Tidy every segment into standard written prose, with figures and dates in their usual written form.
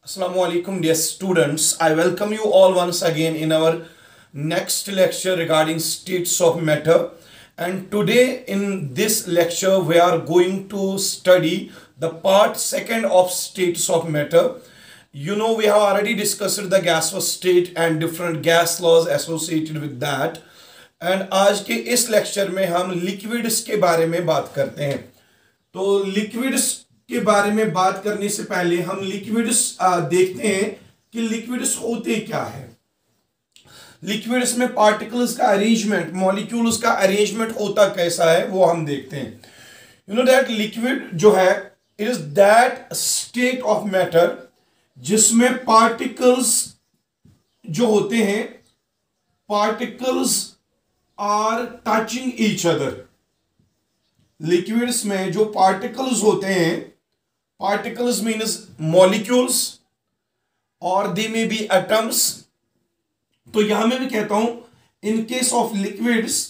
Assalamu alaikum dear students. I welcome you all once again in our next lecture regarding states of matter. And today in this lecture we are going to study the part second of states of matter. You know, we have already discussed the gaseous state and different gas laws associated with that. And आज के इस lecture में हम liquids के बारे में बात करते हैं. तो लिक्विड्स के बारे में बात करने से पहले हम लिक्विड्स देखते हैं कि लिक्विड्स होते क्या है. लिक्विड्स में पार्टिकल्स का अरेंजमेंट, मॉलिक्यूल्स का अरेंजमेंट होता कैसा है वो हम देखते हैं. यू नो दैट लिक्विड जो है it is that state of matter जिसमें पार्टिकल्स जो होते हैं, particles are touching each other. Liquids में जो पार्टिकल्स होते हैं, पार्टिकल्स मीन्स मॉलिक्यूल्स और दे मे बी एटम्स. तो यहां मैं भी कहता हूं in case of liquids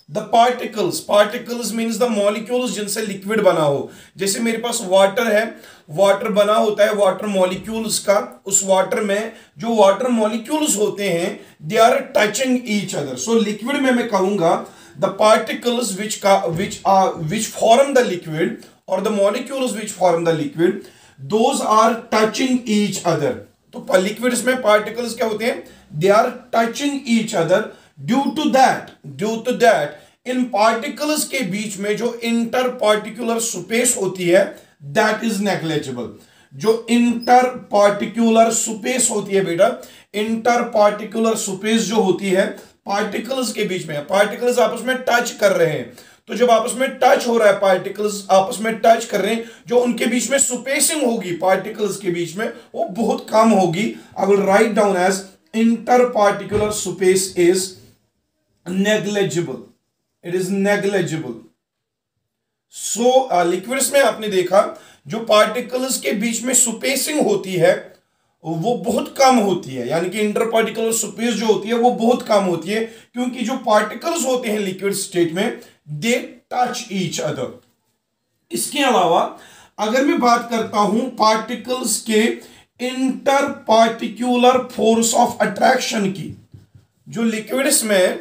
the particles means the molecules जिनसे लिक्विड बना हो. जैसे मेरे पास वाटर है, वाटर बना होता है वाटर मॉलिक्यूल्स का. उस वाटर में जो वाटर मॉलिक्यूल्स होते हैं they are touching each other. So liquid में मैं कहूंगा the particles which form the liquid or the molecules which form the liquid, those are touching each other. तो liquids में particles क्या होते हैं? They are touching each other. Due to that in particles के बीच में जो interparticular space होती है that is negligible. जो interparticular space होती है बेटा, interparticular space जो होती है पार्टिकल्स के बीच में, पार्टिकल्स आपस में टच कर रहे हैं. तो जब आपस में टच हो रहा है, पार्टिकल्स आपस में टच कर रहे हैं, जो उनके बीच में स्पेसिंग होगी पार्टिकल्स के बीच में वो बहुत कम होगी. I will write down as inter particular space is negligible. It is negligible. So liquids में आपने देखा जो पार्टिकल्स के बीच में स्पेसिंग होती है वो बहुत कम होती है, यानी कि इंटरपार्टिकुलर स्पेस जो होती है वो बहुत कम होती है, क्योंकि जो पार्टिकल्स होते हैं लिक्विड स्टेट में दे टच ईच अदर. इसके अलावा अगर मैं बात करता हूं पार्टिकल्स के इंटरपार्टिकुलर फोर्स ऑफ अट्रैक्शन की, जो लिक्विड्स में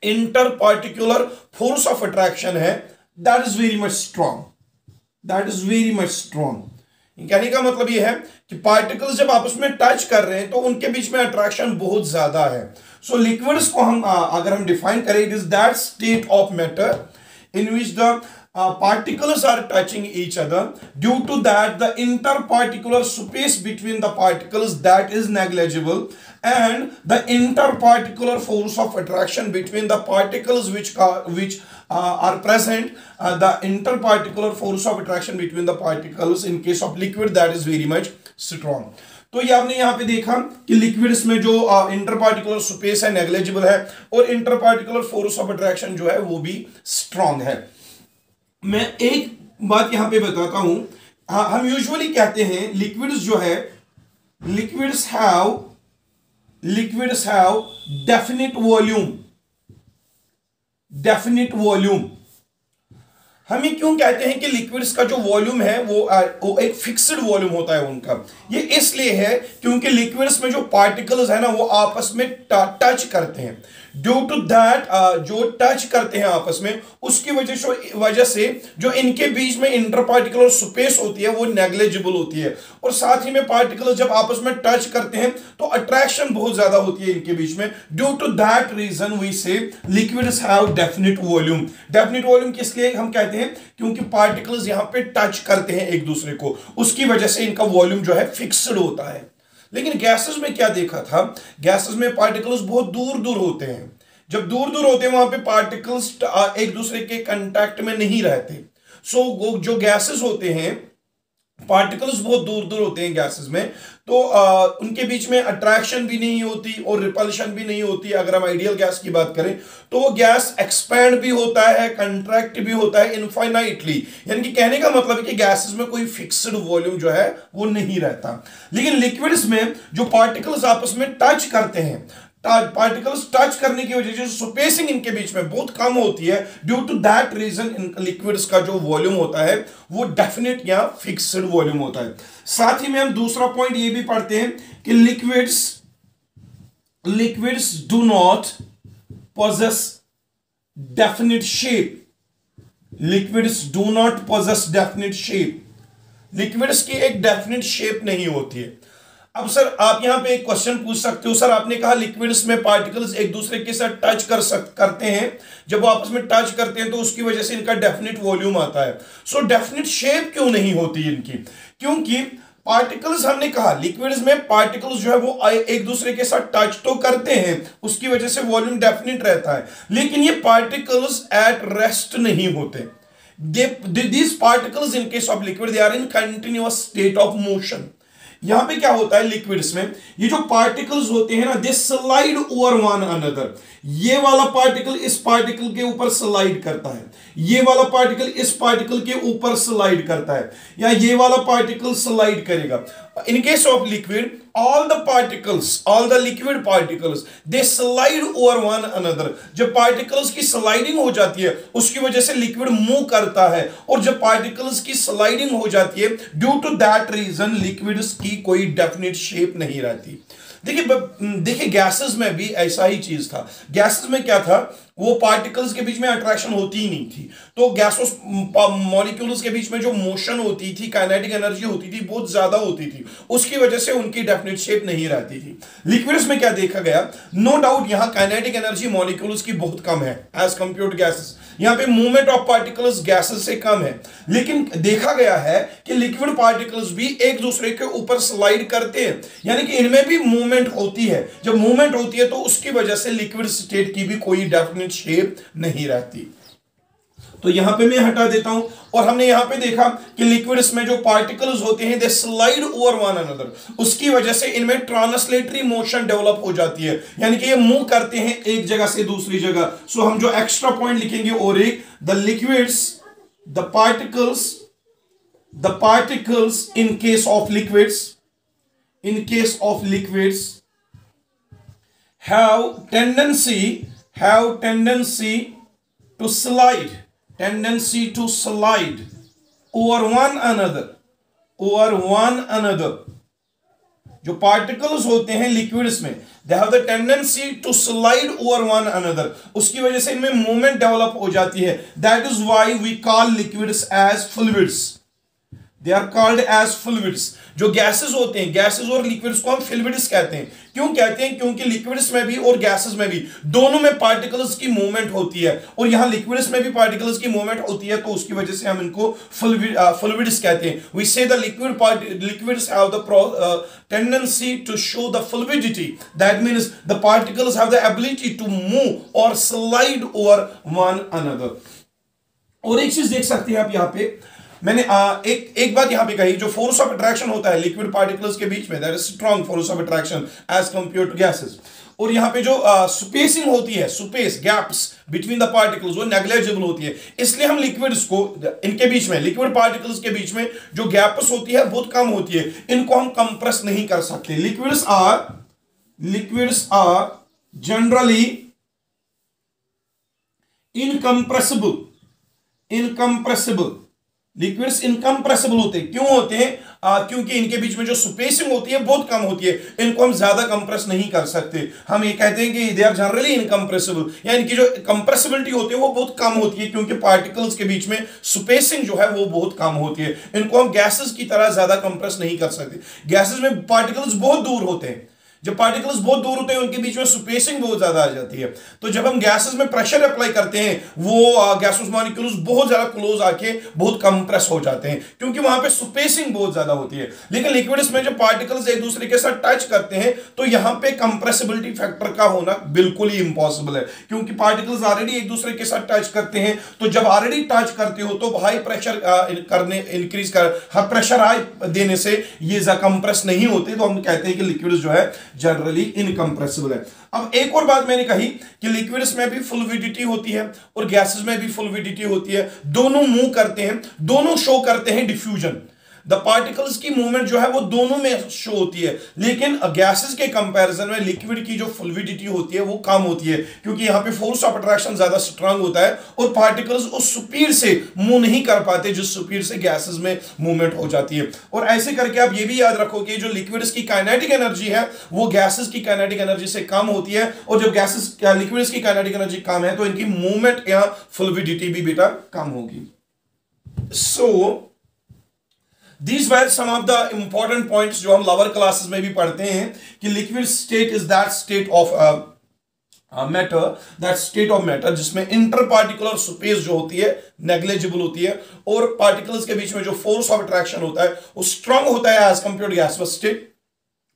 इंटरपार्टिकुलर फोर्स ऑफ अट्रैक्शन है that is very much strong. That is very much strong. कहने का मतलब यह है कि पार्टिकल्स जब आपस में टच कर रहे हैं तो उनके बीच में अट्रैक्शन बहुत ज्यादा है. सो लिक्विड्स को हम अगर हम डिफाइन करें, it is that state of matter in which the particles are touching each other. Due to that the interparticular space between the particles that is negligible, and the interparticular force of attraction between the particles which are present, the interparticular force of attraction between the particles in case of liquid that is very much strong. तो ये आपने यहाँ पे देखा कि liquids में जो इंटरपार्टिकुलर space है नेग्लिजिबल है और इंटरपार्टिकुलर फोर्स ऑफ अट्रैक्शन जो है वो भी स्ट्रॉन्ग है. मैं एक बात यहां पे बताता हूं. हम यूजुअली कहते हैं लिक्विड्स जो है, लिक्विड्स हैव डेफिनिट वॉल्यूम. हम ये क्यों कहते हैं कि लिक्विड्स का जो वॉल्यूम है वो एक फिक्स्ड वॉल्यूम होता है उनका? ये इसलिए है क्योंकि लिक्विड्स में जो पार्टिकल्स है ना वो आपस में टच करते हैं. ड्यू टू दैट जो टच करते हैं आपस में, उसकी वजह से जो इनके बीच में इंटरपार्टिकुलर स्पेस होती है वो नेग्लिजिबल होती है. और साथ ही में पार्टिकल्स जब आपस में टच करते हैं तो अट्रैक्शन बहुत ज्यादा होती है इनके बीच में. Due to that reason we say liquids have definite volume. Definite volume किस लिए हम कहते हैं? क्योंकि पार्टिकल्स यहां पे टच करते हैं एक दूसरे को, उसकी वजह से इनका वॉल्यूम जो है फिक्स्ड होता है. लेकिन गैसेस में क्या देखा था? गैसेस में पार्टिकल्स बहुत दूर दूर होते हैं. जब दूर दूर होते हैं वहां पे पार्टिकल्स एक दूसरे के कांटेक्ट में नहीं रहते. सो जो गैसेस होते हैं, पार्टिकल्स बहुत दूर दूर होते हैं गैसेस में, तो उनके बीच में अट्रैक्शन भी नहीं होती और रिपल्शन भी नहीं होती. अगर हम आइडियल गैस की बात करें तो वो गैस एक्सपैंड भी होता है, कंट्रैक्ट भी होता है इनफाइनाइटली. यानी कि कहने का मतलब है कि गैसेस में कोई फिक्स्ड वॉल्यूम जो है वो नहीं रहता. लेकिन लिक्विड्स में जो पार्टिकल्स आपस में टच करते हैं पार्टिकल्स टच करने की वजह से स्पेसिंग इनके बीच में बहुत कम होती है, due to that reason in liquids का जो वॉल्यूम होता है वो डेफिनेट या फिक्स्ड वॉल्यूम होता है। साथ ही में हम दूसरा पॉइंट ये भी पढ़ते हैं कि liquids do not possess definite shape. Liquids do not possess definite shape. Liquids की एक डेफिनेट शेप नहीं होती है। अब सर आप यहां पे एक क्वेश्चन पूछ सकते हो, सर आपने कहा लिक्विड्स में पार्टिकल्स एक दूसरे के साथ टच करते हैं, जब वो आपस में टच करते हैं तो उसकी वजह से इनका डेफिनेट वॉल्यूम आता है। सो डेफिनेट शेप क्यों नहीं होती इनकी? क्योंकि पार्टिकल्स, हमने कहा लिक्विड्स में पार्टिकल्स जो है वो एक दूसरे के साथ टच तो करते हैं, उसकी वजह से वॉल्यूम डेफिनेट रहता है, लेकिन ये पार्टिकल्स एट रेस्ट नहीं होते। These particles in case of liquid, they are in continuous state of motion. यहां पे क्या होता है लिक्विड्स में, ये जो पार्टिकल्स होते हैं ना, दे स्लाइड ओवर वन अनदर। ये वाला पार्टिकल इस पार्टिकल के ऊपर स्लाइड करता है, ये वाला पार्टिकल इस पार्टिकल के ऊपर स्लाइड करता है, या ये वाला पार्टिकल स्लाइड करेगा। In case of liquid, all the liquid particles, they slide over one another. जब पार्टिकल्स की स्लाइडिंग हो जाती है उसकी वजह से लिक्विड मूव करता है, और जब पार्टिकल्स की स्लाइडिंग हो जाती है due to that reason liquids की कोई डेफिनेट शेप नहीं रहती। देखिए गैसेस में भी ऐसा ही चीज था। गैसेस में क्या था, वो पार्टिकल्स के बीच में अट्रैक्शन होती ही नहीं थी, तो गैसोस मॉलिक्यूल्स के बीच में जो मोशन होती थी, काइनेटिक एनर्जी होती थी, बहुत ज्यादा होती थी, उसकी वजह से उनकी डेफिनेट शेप नहीं रहती थी। लिक्विड्स में क्या देखा गया, नो डाउट यहां काइनेटिक एनर्जी मॉलिक्यूल्स की बहुत कम है एज कंपेयर्ड गैसेस, यहां पे मूवमेंट ऑफ पार्टिकल्स गैसेस से कम है, लेकिन देखा गया है कि लिक्विड पार्टिकल्स भी एक दूसरे के ऊपर स्लाइड करते हैं, यानी कि इनमें भी मूवमेंट होती है। जब मूवमेंट होती है तो उसकी वजह से लिक्विड स्टेट की भी कोई डेफिनेट शेप नहीं रहती। तो यहां पे मैं हटा देता हूं, और हमने यहां पे देखा कि लिक्विड्स में जो पार्टिकल्स होते हैं दे स्लाइड ओवर वन अनदर, उसकी वजह से इनमें ट्रांसलेटरी मोशन डेवलप हो जाती है, यानी कि ये मूव करते हैं एक जगह से दूसरी जगह। सो हम जो एक्स्ट्रा पॉइंट लिखेंगे, और एक the liquids, the particles in case of liquids have tendency to slide over one another. जो पार्टिकल्स होते हैं लिक्विड्स में, they have the tendency to slide over one another, उसकी वजह से इनमें मूवमेंट डेवलप हो जाती है। That is why we call liquids as fluids. They are called as fluids. जो गैसेस होते हैं, गैसेस और लिक्विड्स को हम फ्लूइड्स कहते हैं। क्यों कहते हैं? क्योंकि लिक्विड्स में भी और गैसेस में भी दोनों में पार्टिकल्स की मूवमेंट होती है, और यहां लिक्विड्स में भी पार्टिकल्स की मूवमेंट होती है, तो उसकी वजह से हम इनको फ्लूइड्स कहते हैं। We say the liquids have the tendency to show the fluidity. That means the particles have the ability to move or slide over one another. और एक चीज देख सकते हैं आप यहां पे, मैंने एक बात यहां पे कही, जो फोर्स ऑफ अट्रैक्शन होता है लिक्विड पार्टिकल्स के बीच में, that is strong force of attraction as compare to gases, और यहां पे जो स्पेसिंग होती है, space gaps between the particles, वो नेग्लिजिबल होती है। इसलिए हम लिक्विड्स को, इनके बीच में, लिक्विड पार्टिकल्स के बीच में जो गैप्स होती है बहुत कम होती है, इनको हम कंप्रेस नहीं कर सकते। Liquids are generally incompressible. Liquids incompressible होते हैं। क्यों होते हैं? क्योंकि इनके बीच में जो स्पेसिंग होती है बहुत कम होती है, इनको हम ज्यादा कंप्रेस नहीं कर सकते। हम ये कहते हैं कि दे आर जनरली इनकम्प्रेसिबल, या इनकी जो कंप्रेसिबिलिटी होती है वो बहुत कम होती है, क्योंकि पार्टिकल्स के बीच में स्पेसिंग जो है वो बहुत कम होती है। इनको हम गैसेस की तरह ज्यादा कंप्रेस नहीं कर सकते। गैसेस में पार्टिकल्स बहुत दूर होते हैं, जब पार्टिकल्स बहुत दूर होते हैं उनके बीच में स्पेसिंग बहुत ज्यादा आ जाती है, तो जब हम गैसेस में प्रेशर अप्लाई करते हैं वो गैसेस मॉलिक्यूल्स बहुत ज्यादा क्लोज आके बहुत कंप्रेस हो जाते हैं, क्योंकि वहां पे स्पेसिंग बहुत ज्यादा होती है। लेकिन लिक्विड्स में जब पार्टिकल्स एक दूसरे के साथ टच करते हैं तो यहां पे कंप्रेसिबिलिटी फैक्टर का होना बिल्कुल ही इंपॉसिबल है, क्योंकि पार्टिकल्स ऑलरेडी एक दूसरे के साथ टच करते हैं। तो जब ऑलरेडी टच करते हो तो हाई प्रेशर प्रेशर हाई देने से ये कंप्रेस नहीं होते, तो हम कहते हैं कि लिक्विड्स जो है जनरली इनकम्प्रेसिबल है। अब एक और बात मैंने कही कि लिक्विड्स में भी फ्लूइडिटी होती है और गैसेस में भी फ्लूइडिटी होती है, दोनों मूव करते हैं, दोनों शो करते हैं डिफ्यूजन। द पार्टिकल्स की मूवमेंट जो है वो दोनों में शो होती है, लेकिन गैसेस के कंपैरिजन में लिक्विड की जो फ्लूइडिटी होती है वो कम होती है, क्योंकि यहां पे फोर्स ऑफ अट्रैक्शन ज्यादा स्ट्रांग होता है और पार्टिकल्स उस स्पीड से मूव नहीं कर पाते जिस स्पीड से गैसेस में मूवमेंट हो जाती है। और ऐसे करके आप ये भी याद रखो कि जो लिक्विड्स की काइनेटिक एनर्जी है वो गैसेस की काइनेटिक एनर्जी से कम होती है, और जब गैसेस लिक्विड्स की काइनेटिक एनर्जी कम है तो इनकी मूवमेंट या फ्लूइडिटी भी बेटा कम होगी। सो these were some of the important points जो हम lower classes में भी पढ़ते हैं कि liquid state is that state of matter, that state of matter जिसमें इंटर पार्टिकुलर स्पेस जो होती है नेग्लिजिबल होती है, और पार्टिकल्स के बीच में जो फोर्स ऑफ अट्रैक्शन होता है वो स्ट्रांग होता है as compare to gaseous state,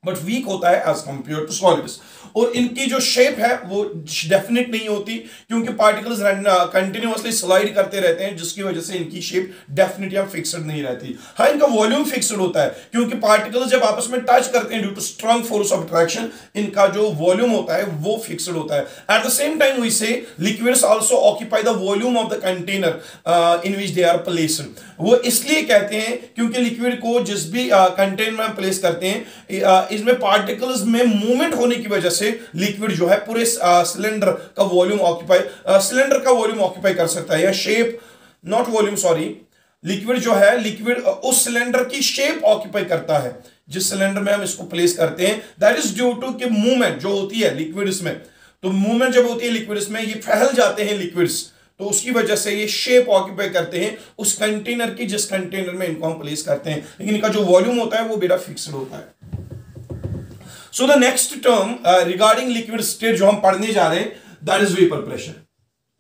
but weak होता है एज कंपेयर टू सॉलिड्स। और इनकी जो शेप है वो डेफिनेट नहीं होती, क्योंकि पार्टिकल्स कंटिन्यूअसली स्लाइड करते रहते हैं, जिसकी वजह से इनकी शेप डेफिनेट या फिक्स्ड नहीं रहती। हाँ, इनका वॉल्यूम फिक्स्ड होता है, क्योंकि पार्टिकल्स जब आपस में टच करते हैं due to strong force of attraction, इनका जो वॉल्यूम होता है वो फिक्स्ड होता है। At the same time we say liquids also occupy the volume of the container in which they are placed. वो इसलिए कहते हैं क्योंकि लिक्विड को जिस भी कंटेनर में प्लेस करते हैं, इसमें पार्टिकल्स में मूवमेंट होने की वजह से लिक्विड जो है पूरे सिलेंडर का वॉल्यूम ऑक्यूपाई कर सकता है, या shape not volume sorry, liquid जो है लिक्विड उस सिलेंडर की शेप ऑक्यूपाई करता है जिस सिलेंडर में हम इसको प्लेस करते हैं। दैट इज ड्यू टू कि मूवमेंट जो होती है लिक्विड्स में, तो मूवमेंट जब होती है लिक्विड्स में, ये फैल जाते हैं लिक्विड्स, तो उसकी वजह से ये शेप ऑक्यूपाई करते हैं उस कंटेनर की जिस कंटेनर में इनको हम प्लेस करते हैं, लेकिन इनका जो वॉल्यूम होता है वो बेटा फिक्स्ड होता है। So the next term regarding liquid state जो हम पढ़ने जा रहे हैं, दैट इज वेपर प्रेशर।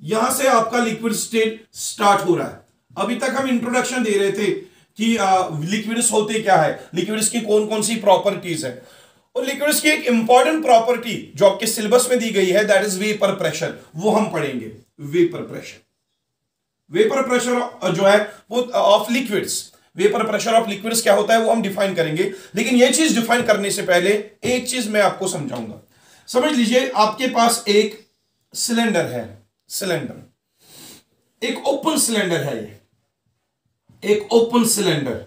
यहां से आपका लिक्विड स्टेट स्टार्ट हो रहा है। अभी तक हम इंट्रोडक्शन दे रहे थे कि लिक्विड्स होते क्या है, लिक्विड्स की कौन कौन सी प्रॉपर्टीज है, और लिक्विड्स की एक इंपॉर्टेंट प्रॉपर्टी जो आपके सिलेबस में दी गई है दैट इज वेपर प्रेशर, वो हम पढ़ेंगे। वेपर प्रेशर जो है वो of liquids, vapour pressure of liquids क्या होता है वो हम डिफाइन करेंगे, लेकिन ये चीज डिफाइन करने से पहले एक चीज मैं आपको समझाऊंगा। समझ लीजिए आपके पास एक सिलेंडर है, सिलेंडर एक ओपन सिलेंडर है, ये एक ओपन सिलेंडर।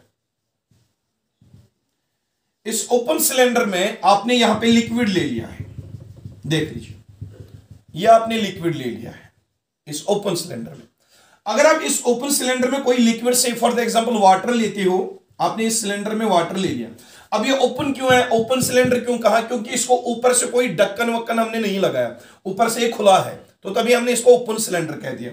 इस ओपन सिलेंडर में आपने यहां पे लिक्विड ले लिया है, देख लीजिए ये आपने लिक्विड ले लिया है इस ओपन सिलेंडर में। अगर आप इस ओपन सिलेंडर में कोई लिक्विड से फॉर द एग्जांपल वाटर लेते हो, आपने इस सिलेंडर में वाटर ले लिया, अब ये ओपन क्यों है, ओपन सिलेंडर क्यों कहा, क्योंकि इसको ऊपर से कोई ढक्कन वक्कन हमने नहीं लगाया, ऊपर से ये खुला है, तो तभी हमने इसको ओपन सिलेंडर कह दिया।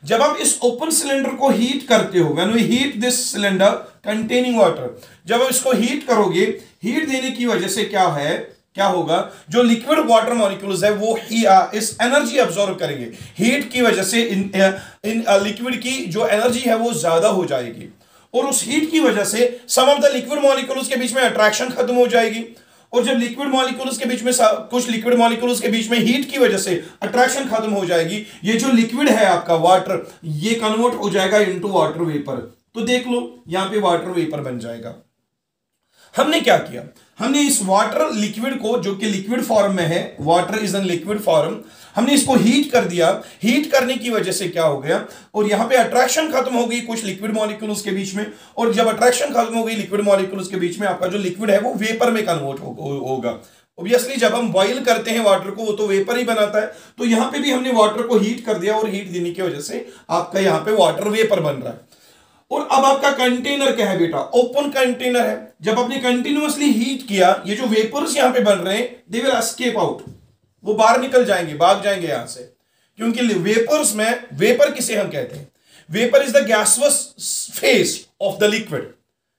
जब आप इस ओपन सिलेंडर को हीट करते हो, when we heat this cylinder containing water, जब आप इसको हीट करोगे, हीट देने की वजह से क्या होगा, जो लिक्विड वाटर मॉलिक्यूल्स है वो इस एनर्जी अब्सॉर्ब करेंगे, हीट की वजह से इन लिक्विड की जो एनर्जी है वो ज्यादा हो जाएगी, और उस हीट की वजह से सम ऑफ द लिक्विड मॉलिक्यूल्स के बीच में अट्रैक्शन खत्म हो जाएगी, और जब लिक्विड मॉलिक्यूल्स के बीच में कुछ लिक्विड मॉलिक्यूल्स के बीच में हीट की वजह से अट्रैक्शन खत्म हो जाएगी, ये जो लिक्विड है आपका वाटर, ये कन्वर्ट हो जाएगा इनटू वाटर वेपर। तो देख लो यहां पे वाटर वेपर बन जाएगा। हमने क्या किया, हमने इस वाटर लिक्विड को, जो कि लिक्विड फॉर्म में है, water is an liquid form, हमने इसको हीट कर दिया। हीट करने की वजह से क्या हो गया, और यहां पे अट्रैक्शन खत्म हो गई कुछ लिक्विड मॉलिक्यूल्स के बीच में, और जब अट्रैक्शन खत्म हो गई लिक्विड मॉलिक्यूल्स के बीच में, आपका जो लिक्विड है वो वेपर में कन्वर्ट होगा। ऑब्वियसली जब हम बॉइल करते हैं वाटर को, वो तो वेपर ही बनाता है, तो यहां पे भी हमने वाटर को हीट कर दिया, और हीट देने की वजह से आपका यहां पे वाटर वेपर बन रहा है। और अब आपका कंटेनर क्या है बेटा, ओपन कंटेनर है। जब आपने कंटिन्यूअसली हीट किया, ये जो वेपर्स यहां पे बन रहे हैं, दे विल एस्केप आउट, वो बाहर निकल जाएंगे, भाग जाएंगे यहां से, क्योंकि वेपर्स में, वेपर किसे हम कहते हैं, vapour is the gaseous phase of the liquid,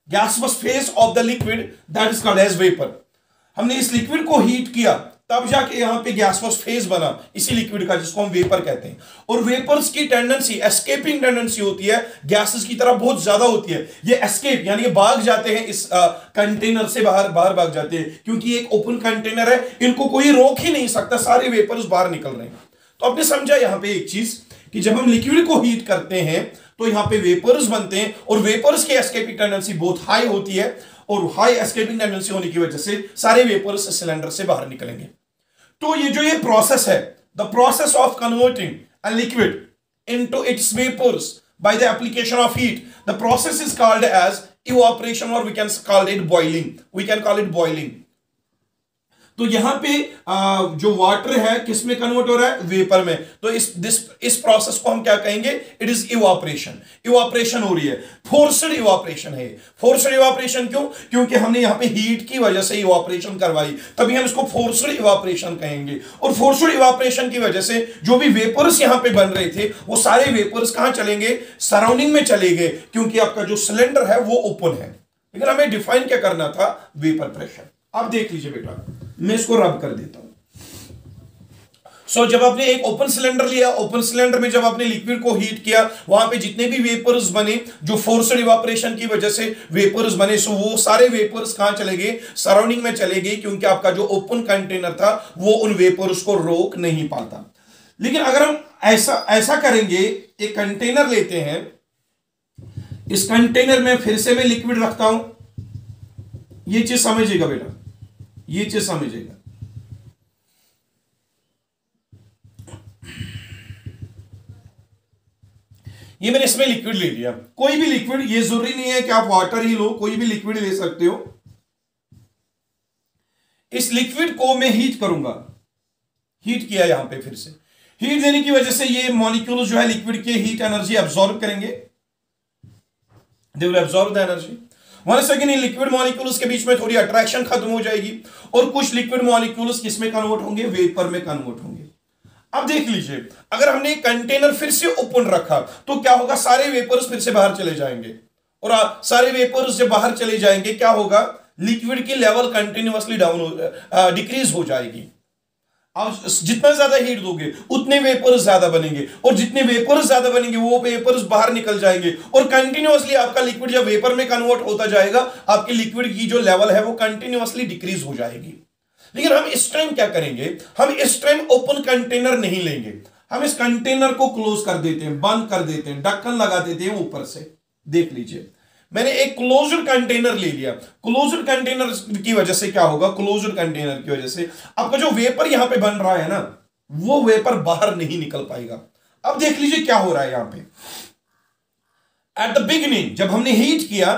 gaseous phase of the liquid, that is called as vapour. हमने इस लिक्विड को हीट किया, तब जाके यहां पे गैसवस फेज बना इसी लिक्विड का, जिसको हम वेपर कहते हैं। और वेपर्स की टेंडेंसी, एस्केपिंग टेंडेंसी होती है, गैसेस की तरह बहुत ज्यादा होती है। ये एस्केप यानी ये भाग जाते हैं, इस कंटेनर से बाहर भाग जाते हैं, क्योंकि ये एक ओपन कंटेनर है, इनको कोई रोक ही नहीं सकता, सारे वेपर्स बाहर निकल रहे हैं। तो आपने समझा यहां पे एक चीज कि जब हम लिक्विड को हीट करते हैं तो यहां पे वेपर्स बनते हैं, और वेपर्स की एस्केपिंग टेंडेंसी बहुत हाई होती है, और हाई एस्केपिंग टेंडेंसी होने की वजह से सारे वेपर्स सिलेंडर से बाहर निकलेंगे। तो ये प्रोसेस है, the process of converting a liquid into its vapours by the application of heat, the process is called as evaporation और we can call it boiling, we can call it boiling. तो यहां पे जो water है किस में convert हो रहा है, वेपर में। तो इस प्रोसेस को हम क्या कहेंगे, इट इज इवापोरेशन। इवापोरेशन हो रही है, फोर्स्ड इवापोरेशन है। फोर्स्ड इवापोरेशन क्यों, क्योंकि हमने यहां पे हीट की वजह से इवापोरेशन करवाई, तभी हम इसको फोर्स्ड इवापोरेशन कहेंगे। और फोर्स्ड इवापोरेशन की वजह से जो भी वेपर्स यहां पे बन रहे थे वो सारे वेपर्स कहां चलेंगे, सराउंडिंग में चले गए, क्योंकि आपका जो सिलेंडर है वो ओपन है। लेकिन हमें डिफाइन क्या करना था, वेपर प्रेशर। आप देख लीजिए बेटा, मैं इसको रब कर देता हूं। जब आपने एक ओपन सिलेंडर लिया, ओपन सिलेंडर में जब आपने लिक्विड को हीट किया, वहां पे जितने भी वेपर्स बने जो फोर्स्ड इवापोरेशन की वजह से वेपर्स बने, वो सारे वेपर्स कहां चले गए, सराउंडिंग में चले गए, क्योंकि आपका जो ओपन कंटेनर था वो उन वेपर्स को रोक नहीं पाता। लेकिन अगर हम ऐसा करेंगे, एक कंटेनर लेते हैं, इस कंटेनर में फिर से मैं लिक्विड रखता हूं, ये चीज समझिएगा बेटा, ये चीज समझिएगा। ये मैंने इसमें लिक्विड ले लिया, कोई भी लिक्विड, ये जरूरी नहीं है कि आप वाटर ही लो, कोई भी लिक्विड ले सकते हो। इस लिक्विड को मैं हीट करूंगा, हीट किया यहां पे, फिर से हीट देने की वजह से ये मॉलिक्यूल्स जो है लिक्विड के हीट एनर्जी अब्सॉर्ब करेंगे, they will absorb the energy. Once again इन लिक्विड मॉलिक्यूल्स के बीच में थोड़ी अट्रैक्शन खत्म हो जाएगी और कुछ लिक्विड मॉलिक्यूल्स किस में कन्वर्ट होंगे, वेपर में कन्वर्ट होंगे। अब देख लीजिए, अगर हमने कंटेनर फिर से ओपन रखा तो क्या होगा, सारे वेपर्स फिर से बाहर चले जाएंगे, और सारे वेपर्स जब बाहर चले जाएंगे क्या होगा, लिक्विड की लेवल कंटिन्यूअसली डिक्रीज हो जाएगी। अब जितना ज्यादा हीट दोगे उतने वेपर्स ज्यादा बनेंगे, और जितने वेपर्स ज्यादा बनेंगे वो वेपर्स बाहर निकल जाएंगे, और कंटिन्यूअसली आपका लिक्विड जब वेपर में कन्वर्ट होता जाएगा, आपके लिक्विड की जो लेवल है वो कंटिन्यूअसली डिक्रीज हो जाएगी। लेकिन हम इस टाइम क्या करेंगे, हम इस टाइम ओपन कंटेनर नहीं लेंगे, हम इस कंटेनर को क्लोज कर देते हैं, बंद कर देते हैं, ढक्कन लगा देते हैं ऊपर से। देख लीजिए, मैंने एक क्लोज्ड कंटेनर ले लिया। क्लोज्ड कंटेनर की वजह से क्या होगा, क्लोज्ड कंटेनर की वजह से आपका जो वेपर यहां पे बन रहा है ना, वो वेपर बाहर नहीं निकल पाएगा। अब देख लीजिए क्या हो रहा है यहां पे, एट द बिगिनिंग जब हमने हीट किया,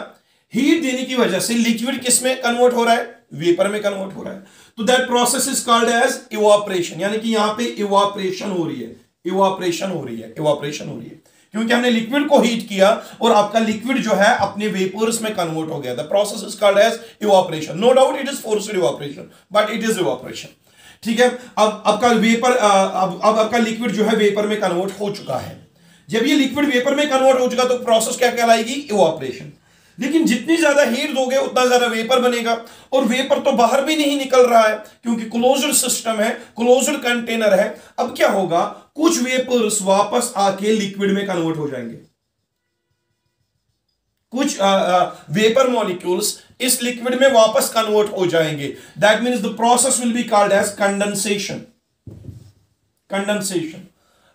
हीट देने की वजह से लिक्विड किस में कन्वर्ट हो रहा है, वेपर में कन्वर्ट हो रहा है। तो that process is called as evaporation, यानी कि यहां पे इवापोरेशन हो रही है, इवापोरेशन हो रही है, इवापोरेशन हो रही है, क्योंकि हमने लिक्विड को हीट किया और आपका लिक्विड जो है अपने वेपर्स में कन्वर्ट हो गया। The process is called as evaporation. No doubt it is forced evaporation, but it is evaporation. ठीक है, अब आपका वेपर, अब आपका लिक्विड जो है वेपर में कन्वर्ट हो चुका है। जब ये लिक्विड वेपर में कन्वर्ट हो चुका तो प्रोसेस क्या कहलाएगी, इवापोरेशन। लेकिन जितनी ज्यादा हीट दोगे उतना ज्यादा वेपर बनेगा, और वेपर तो बाहर भी नहीं निकल रहा है क्योंकि क्लोज्ड सिस्टम है, क्लोज्ड कंटेनर है। अब क्या होगा, कुछ वेपर्स वापस आके लिक्विड में कन्वर्ट हो जाएंगे, कुछ वेपर मॉलिक्यूल्स इस लिक्विड में वापस कन्वर्ट हो जाएंगे। That means the process will be called as condensation, condensation.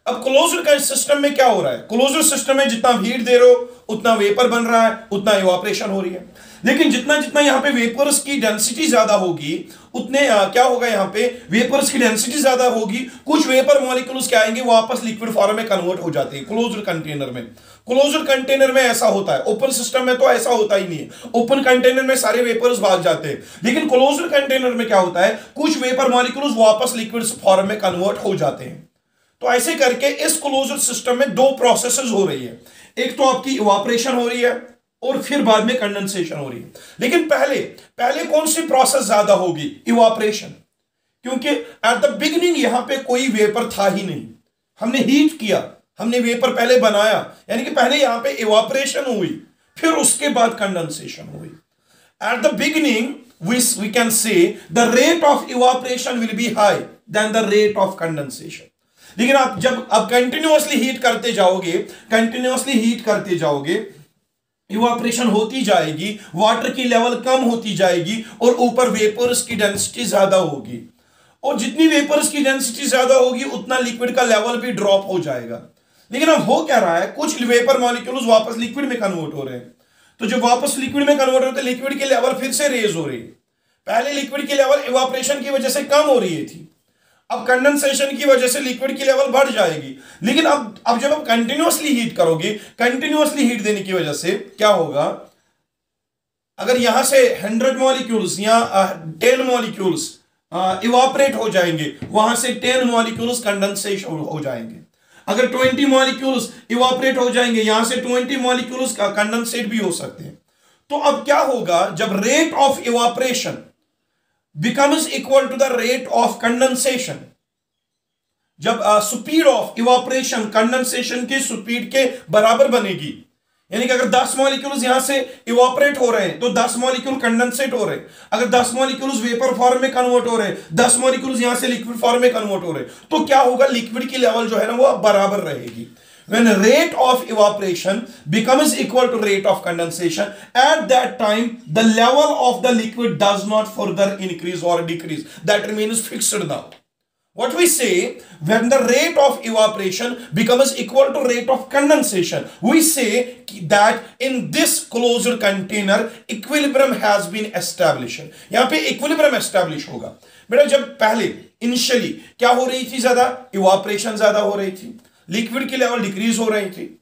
अब क्लोज्ड सिस्टम में क्या हो रहा है, क्लोज्ड सिस्टम में जितना हीट दे रहे हो उतना वेपर बन रहा है, उतना इवापोरेशन हो रही है। लेकिन जितना जितना यहां पे वेपर्स की डेंसिटी ज्यादा होगी उतने क्या होगा, यहां पे वेपर्स की डेंसिटी ज्यादा होगी, कुछ वेपर मॉलिक्यूल्स क्या आएंगे, वापस लिक्विड फॉर्म में कन्वर्ट हो जाते हैं क्लोज्ड कंटेनर में। क्लोज्ड कंटेनर में ऐसा होता है, ओपन सिस्टम में तो ऐसा होता ही नहीं है। ओपन कंटेनर में सारे वेपर्स भाग जाते हैं, लेकिन क्लोज्ड कंटेनर में क्या होता है, कुछ वेपर मॉलिक्यूल्स वापस लिक्विड फॉर्म में कन्वर्ट हो जाते हैं। तो ऐसे करके इस क्लोज्ड सिस्टम में दो प्रोसेसेस हो रही है, एक तो आपकी इवापोरेशन हो रही है और फिर बाद में कंडेंसेशन हो रही है। लेकिन पहले कौन सी प्रोसेस ज्यादा होगी, इवापोरेशन, क्योंकि एट द बिगिनिंग यहां पे कोई वेपर था ही नहीं, हमने हीट किया, हमने वेपर पहले बनाया, यानी कि पहले यहां पे इवापोरेशन हुई, फिर उसके बाद कंडेंसेशन हुई। At the beginning we can say the rate of evaporation will be high than the rate of condensation. लेकिन आप जब अब कंटिन्यूअसली हीट करते जाओगे, कंटिन्यूअसली हीट करते जाओगे, इवापोरेशन होती जाएगी, वाटर की लेवल कम होती जाएगी और ऊपर वेपर्स की डेंसिटी ज्यादा होगी, और जितनी वेपर्स की डेंसिटी ज्यादा होगी उतना लिक्विड का लेवल भी ड्रॉप हो जाएगा। लेकिन अब हो क्या रहा है, कुछ वेपर मॉलिक्यूल्स वापस लिक्विड में कन्वर्ट हो रहे हैं, तो जब वापस लिक्विड में कन्वर्ट होते लिक्विड की लेवल फिर से रेज हो रही है। पहले लिक्विड की लेवल इवापोरेशन की वजह से कम हो रही थी, अब कंडेंसेशन की वजह से लिक्विड की लेवल बढ़ जाएगी। लेकिन अब जब आप कंटिन्यूअसली हीट करोगे, कंटिन्यूअसली हीट देने की वजह से क्या होगा, अगर यहां से 100 मॉलिक्यूल्स या 10 मॉलिक्यूल्स इवापोरेट हो जाएंगे, वहां से 10 मॉलिक्यूल्स कंडेंसेशन हो जाएंगे। अगर 20 मॉलिक्यूल्स इवापोरेट हो जाएंगे, यहां से 20 मॉलिक्यूल्स का कंडेंसेट भी हो सकते हैं। तो अब क्या होगा, जब rate of evaporation becomes equal to the rate of condensation, जब स्पीड ऑफ इवापोरेशन कंडेंसेशन की स्पीड के बराबर बनेगी, यानी कि अगर 10 मॉलिक्यूल्स यहां से इवापोरेट हो रहे हैं तो 10 मॉलिक्यूल कंडेंसेट हो रहे हैं, अगर 10 मॉलिक्यूल्स वेपर फॉर्म में कन्वर्ट हो रहे हैं, 10 मॉलिक्यूल्स यहां से लिक्विड फॉर्म में कन्वर्ट हो रहे हैं, तो क्या होगा, लिक्विड की लेवल जो है ना वो बराबर रहेगी। When rate of evaporation becomes equal to rate of condensation, at that time the level of the liquid does not further increase or decrease, that remains fixed now. What we say, when the rate of evaporation becomes equal to rate of condensation, we say that in this closed container equilibrium has been established. यहां पे equilibrium establish होगा। बेटा जब पहले initially क्या हो रही थी, ज्यादा evaporation ज्यादा हो रही थी, लिक्विड की लेवल डिक्रीज हो रही थी,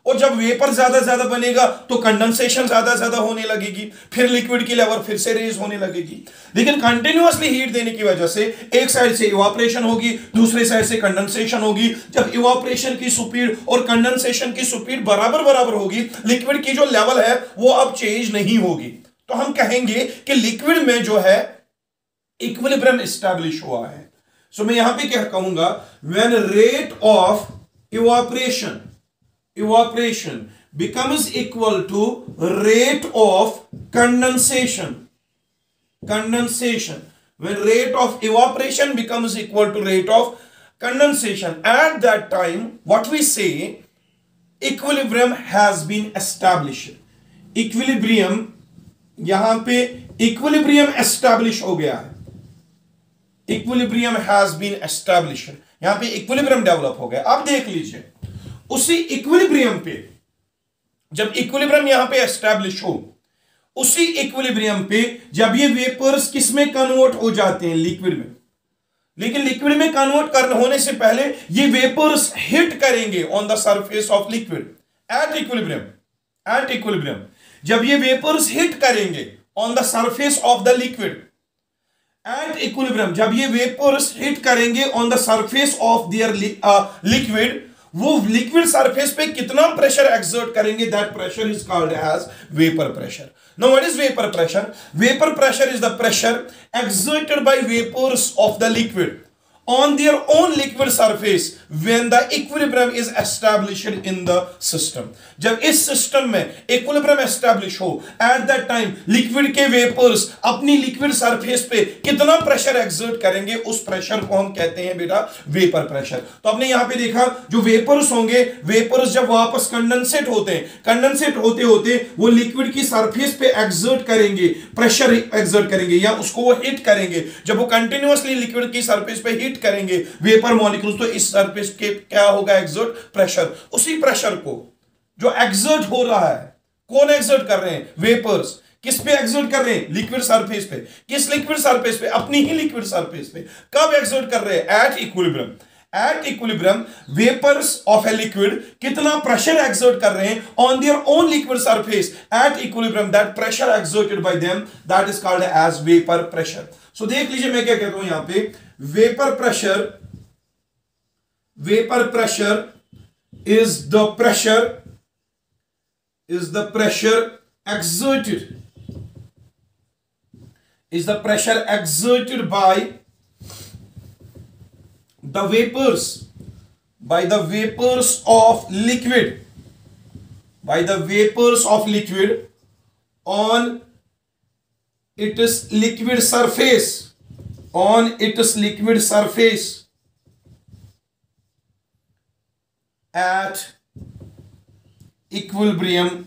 और जब वेपर ज्यादा बनेगा तो कंडेंसेशन ज्यादा होने लगेगी, फिर लिक्विड की लेवल फिर से रेज होने लगेगी। लेकिन कंटिन्यूअसली हीट देने की वजह से एक साइड से इवापोरेशन होगी, दूसरे साइड से कंडेंसेशन होगी। जब इवापोरेशन की स्पीड और कंडेंसेशन की स्पीड बराबर होगी, लिक्विड की जो लेवल है वो अब चेंज नहीं होगी, तो हम कहेंगे कि लिक्विड में जो है इक्विलिब्रियम एस्टैब्लिश हुआ है। सो मैं यहां पे क्या कहूंगा, when rate of evaporation becomes equal to rate of condensation. When rate of evaporation becomes equal to rate of condensation, at that time what we say, equilibrium has been established. Equilibrium, यहां पे equilibrium establish हो गया है, equilibrium has been established, यहां पे equilibrium develop हो गया। अब देख लीजिए, उसी इक्विलिब्रियम पे जब इक्विलिब्रियम यहां पे एस्टैब्लिश हो, उसी इक्विलिब्रियम पे जब ये वेपर्स किस में कन्वर्ट हो जाते हैं, लिक्विड में, लेकिन लिक्विड में कन्वर्ट करने होने से पहले ये वेपर्स हिट करेंगे on the surface of liquid at equilibrium. जब ये वेपर्स हिट करेंगे on the surface of the liquid at equilibrium, जब ये वेपर्स हिट करेंगे on the surface of their liquid, वो लिक्विड सरफेस पे कितना प्रेशर एक्सर्ट करेंगे, that pressure is called as vapour pressure. Now what is vapour pressure? Vapour pressure is the pressure exerted by vapors of the liquid on their own liquid surface when the equilibrium is established in the system. जब इस system में equilibrium establish हो, at that time liquid के vapors अपनी liquid surface पे कितना pressure exert करेंगे, उस pressure को हम कहते हैं बेटा vapor pressure। तो आपने यहां पे देखा, जो vapors होंगे, vapors जब वापस condensate होते हैं, condensate होते होते वो liquid की surface पे exert करेंगे, pressure exert करेंगे या उसको वो hit करेंगे। जब वो continuously liquid की surface पे hit करेंगे वेपर मॉलिक्यूल्स, तो इस सरफेस के क्या होगा, एक्सर्ट प्रेशर। उसी प्रेशर को जो एक्सर्ट हो रहा है, कौन एक्सर्ट कर रहे हैं, वेपर्स। किस पे एक्सर्ट कर रहे हैं, लिक्विड सरफेस पे। किस लिक्विड सरफेस पे, अपनी ही लिक्विड सरफेस पे। कब एक्सर्ट कर रहे हैं, at equilibrium. At equilibrium vapours of a liquid कितना प्रेशर एक्सर्ट कर रहे हैं on their own liquid surface at equilibrium, that pressure exerted by them, that is called as vapour pressure. So देख लीजिए मैं क्या कहता हूं यहां पे, vapor pressure is the pressure exerted by the vapors of liquid on its liquid surface at equilibrium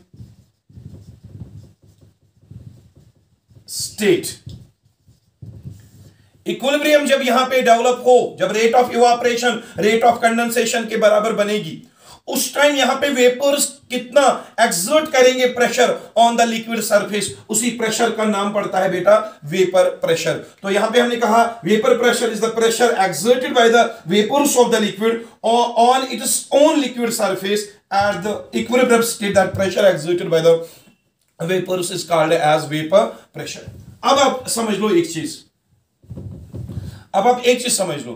state। Equilibrium जब यहां पे डेवलप हो, जब rate of evaporation rate of condensation के बराबर बनेगी, उस टाइम यहां पे वेपर्स कितना एक्सर्ट करेंगे pressure on the liquid surface, उसी प्रेशर का नाम पड़ता है बेटा वेपर प्रेशर। तो यहां पे हमने कहा vapour pressure is the pressure exerted by the vapours of the liquid on its own liquid surface at the equilibrium state, that pressure exerted by the vapours is called as vapour pressure. अब आप समझ लो एक चीज, अब आप एक चीज समझ लो,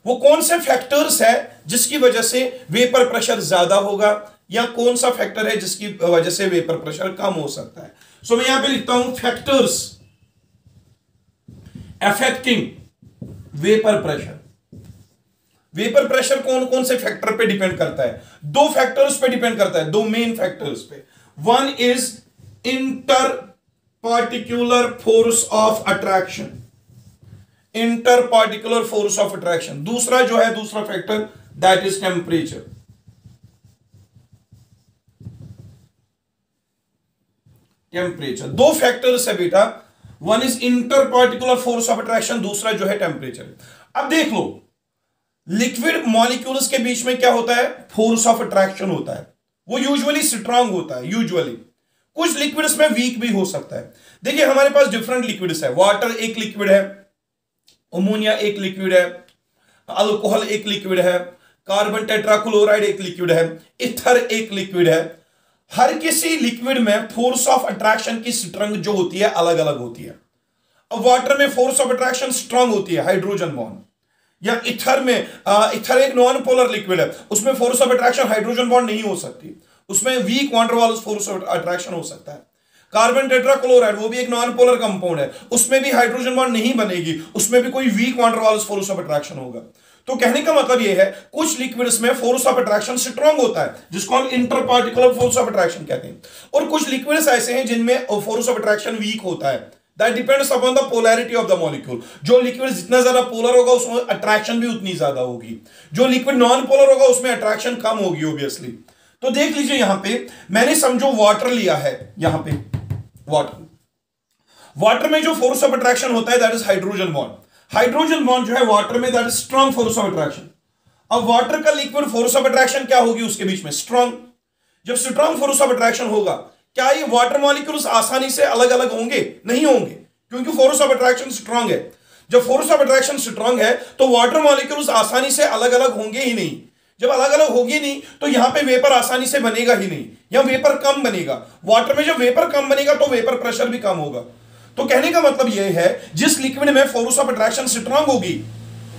वो कौन से फैक्टर्स है जिसकी वजह से वेपर प्रेशर ज्यादा होगा, या कौन सा फैक्टर है जिसकी वजह से वेपर प्रेशर कम हो सकता है। सो मैं यहां पे लिखता हूं factors affecting vapour pressure. Vapour pressure कौन कौन से फैक्टर पे डिपेंड करता है? दो फैक्टर्स पे डिपेंड करता है, दो मेन फैक्टर्स पे। One is inter particular force of attraction, inter particular force of attraction. दूसरा जो है, दूसरा factor that is temperature. Temperature, दो फैक्टर्स है बेटा, one is inter particular force of attraction, दूसरा जो है टेम्परेचर। अब देख लो, लिक्विड मॉलिक्यूल्स के बीच में क्या होता है? फोर्स ऑफ अट्रैक्शन होता है, वो यूजुअली स्ट्रांग होता है, यूजुअली। कुछ लिक्विड्स में वीक भी हो सकता है। देखिए हमारे पास डिफरेंट लिक्विड्स है, वाटर एक लिक्विड है, अमोनिया एक लिक्विड है, अल्कोहल एक लिक्विड है, कार्बन टेट्राक्लोराइड एक लिक्विड है, ईथर एक लिक्विड है। हर किसी लिक्विड में फोर्स ऑफ अट्रैक्शन की स्ट्रेंथ जो होती है अलग अलग होती है। अब वाटर में फोर्स ऑफ अट्रैक्शन स्ट्रांग होती है, हाइड्रोजन बॉन्ड। या ईथर में, ईथर एक नॉन पोलर लिक्विड है, उसमें force of attraction hydrogen bond नहीं हो सकती, उसमें weak van der Waals force of attraction हो सकता है। कार्बन टेट्राक्लोराइड वो भी एक नॉन पोलर कंपाउंड है, उसमें भी हाइड्रोजन बॉन्ड नहीं बनेगी, उसमें भी कोई weak van der Waals force of attraction होगा। तो कहने का मतलब यह है, कुछ लिक्विड्स में फोर्स ऑफ अट्रैक्शन स्ट्रांग होता है, जिसको हम inter particular force of attraction कहते हैं, और कुछ लिक्विड्स ऐसे हैं जिनमें फोर्स ऑफ अट्रैक्शन वीक होता है। That depends upon the polarity of the molecule. जो लिक्विड जितना ज्यादा पोलर होगा उसमें अट्रैक्शन भी उतनी ज्यादा होगी, जो लिक्विड नॉन पोलर होगा उसमें अट्रैक्शन कम होगी ऑब्वियसली। तो देख लीजिए यहां पे मैंने समझो वाटर लिया है, यहां पे वाटर में जो फोर्स ऑफ अट्रैक्शन होता है that is hydrogen bond. Hydrogen bond जो है वाटर में that is strong force of attraction. अब वाटर का लिक्विड फोर्स ऑफ अट्रैक्शन क्या होगी उसके बीच में? स्ट्रांग। जब स्ट्रांग फोर्स ऑफ अट्रैक्शन होगा, क्या ये वाटर मॉलिक्यूल्स आसानी से अलग अलग होंगे? नहीं होंगे, क्योंकि फोर्स ऑफ अट्रैक्शन स्ट्रांग है। जब फोर्स ऑफ अट्रैक्शन स्ट्रांग है तो वाटर मॉलिक्यूल्स आसानी से अलग अलग होंगे ही नहीं। जब अलग अलग होगी नहीं तो यहां पे वेपर आसानी से बनेगा ही नहीं, या वेपर कम बनेगा। वाटर में जब वेपर कम बनेगा तो वेपर प्रेशर भी कम होगा। तो कहने का मतलब यह है, जिस लिक्विड में फोर्स ऑफ अट्रैक्शन स्ट्रांग होगी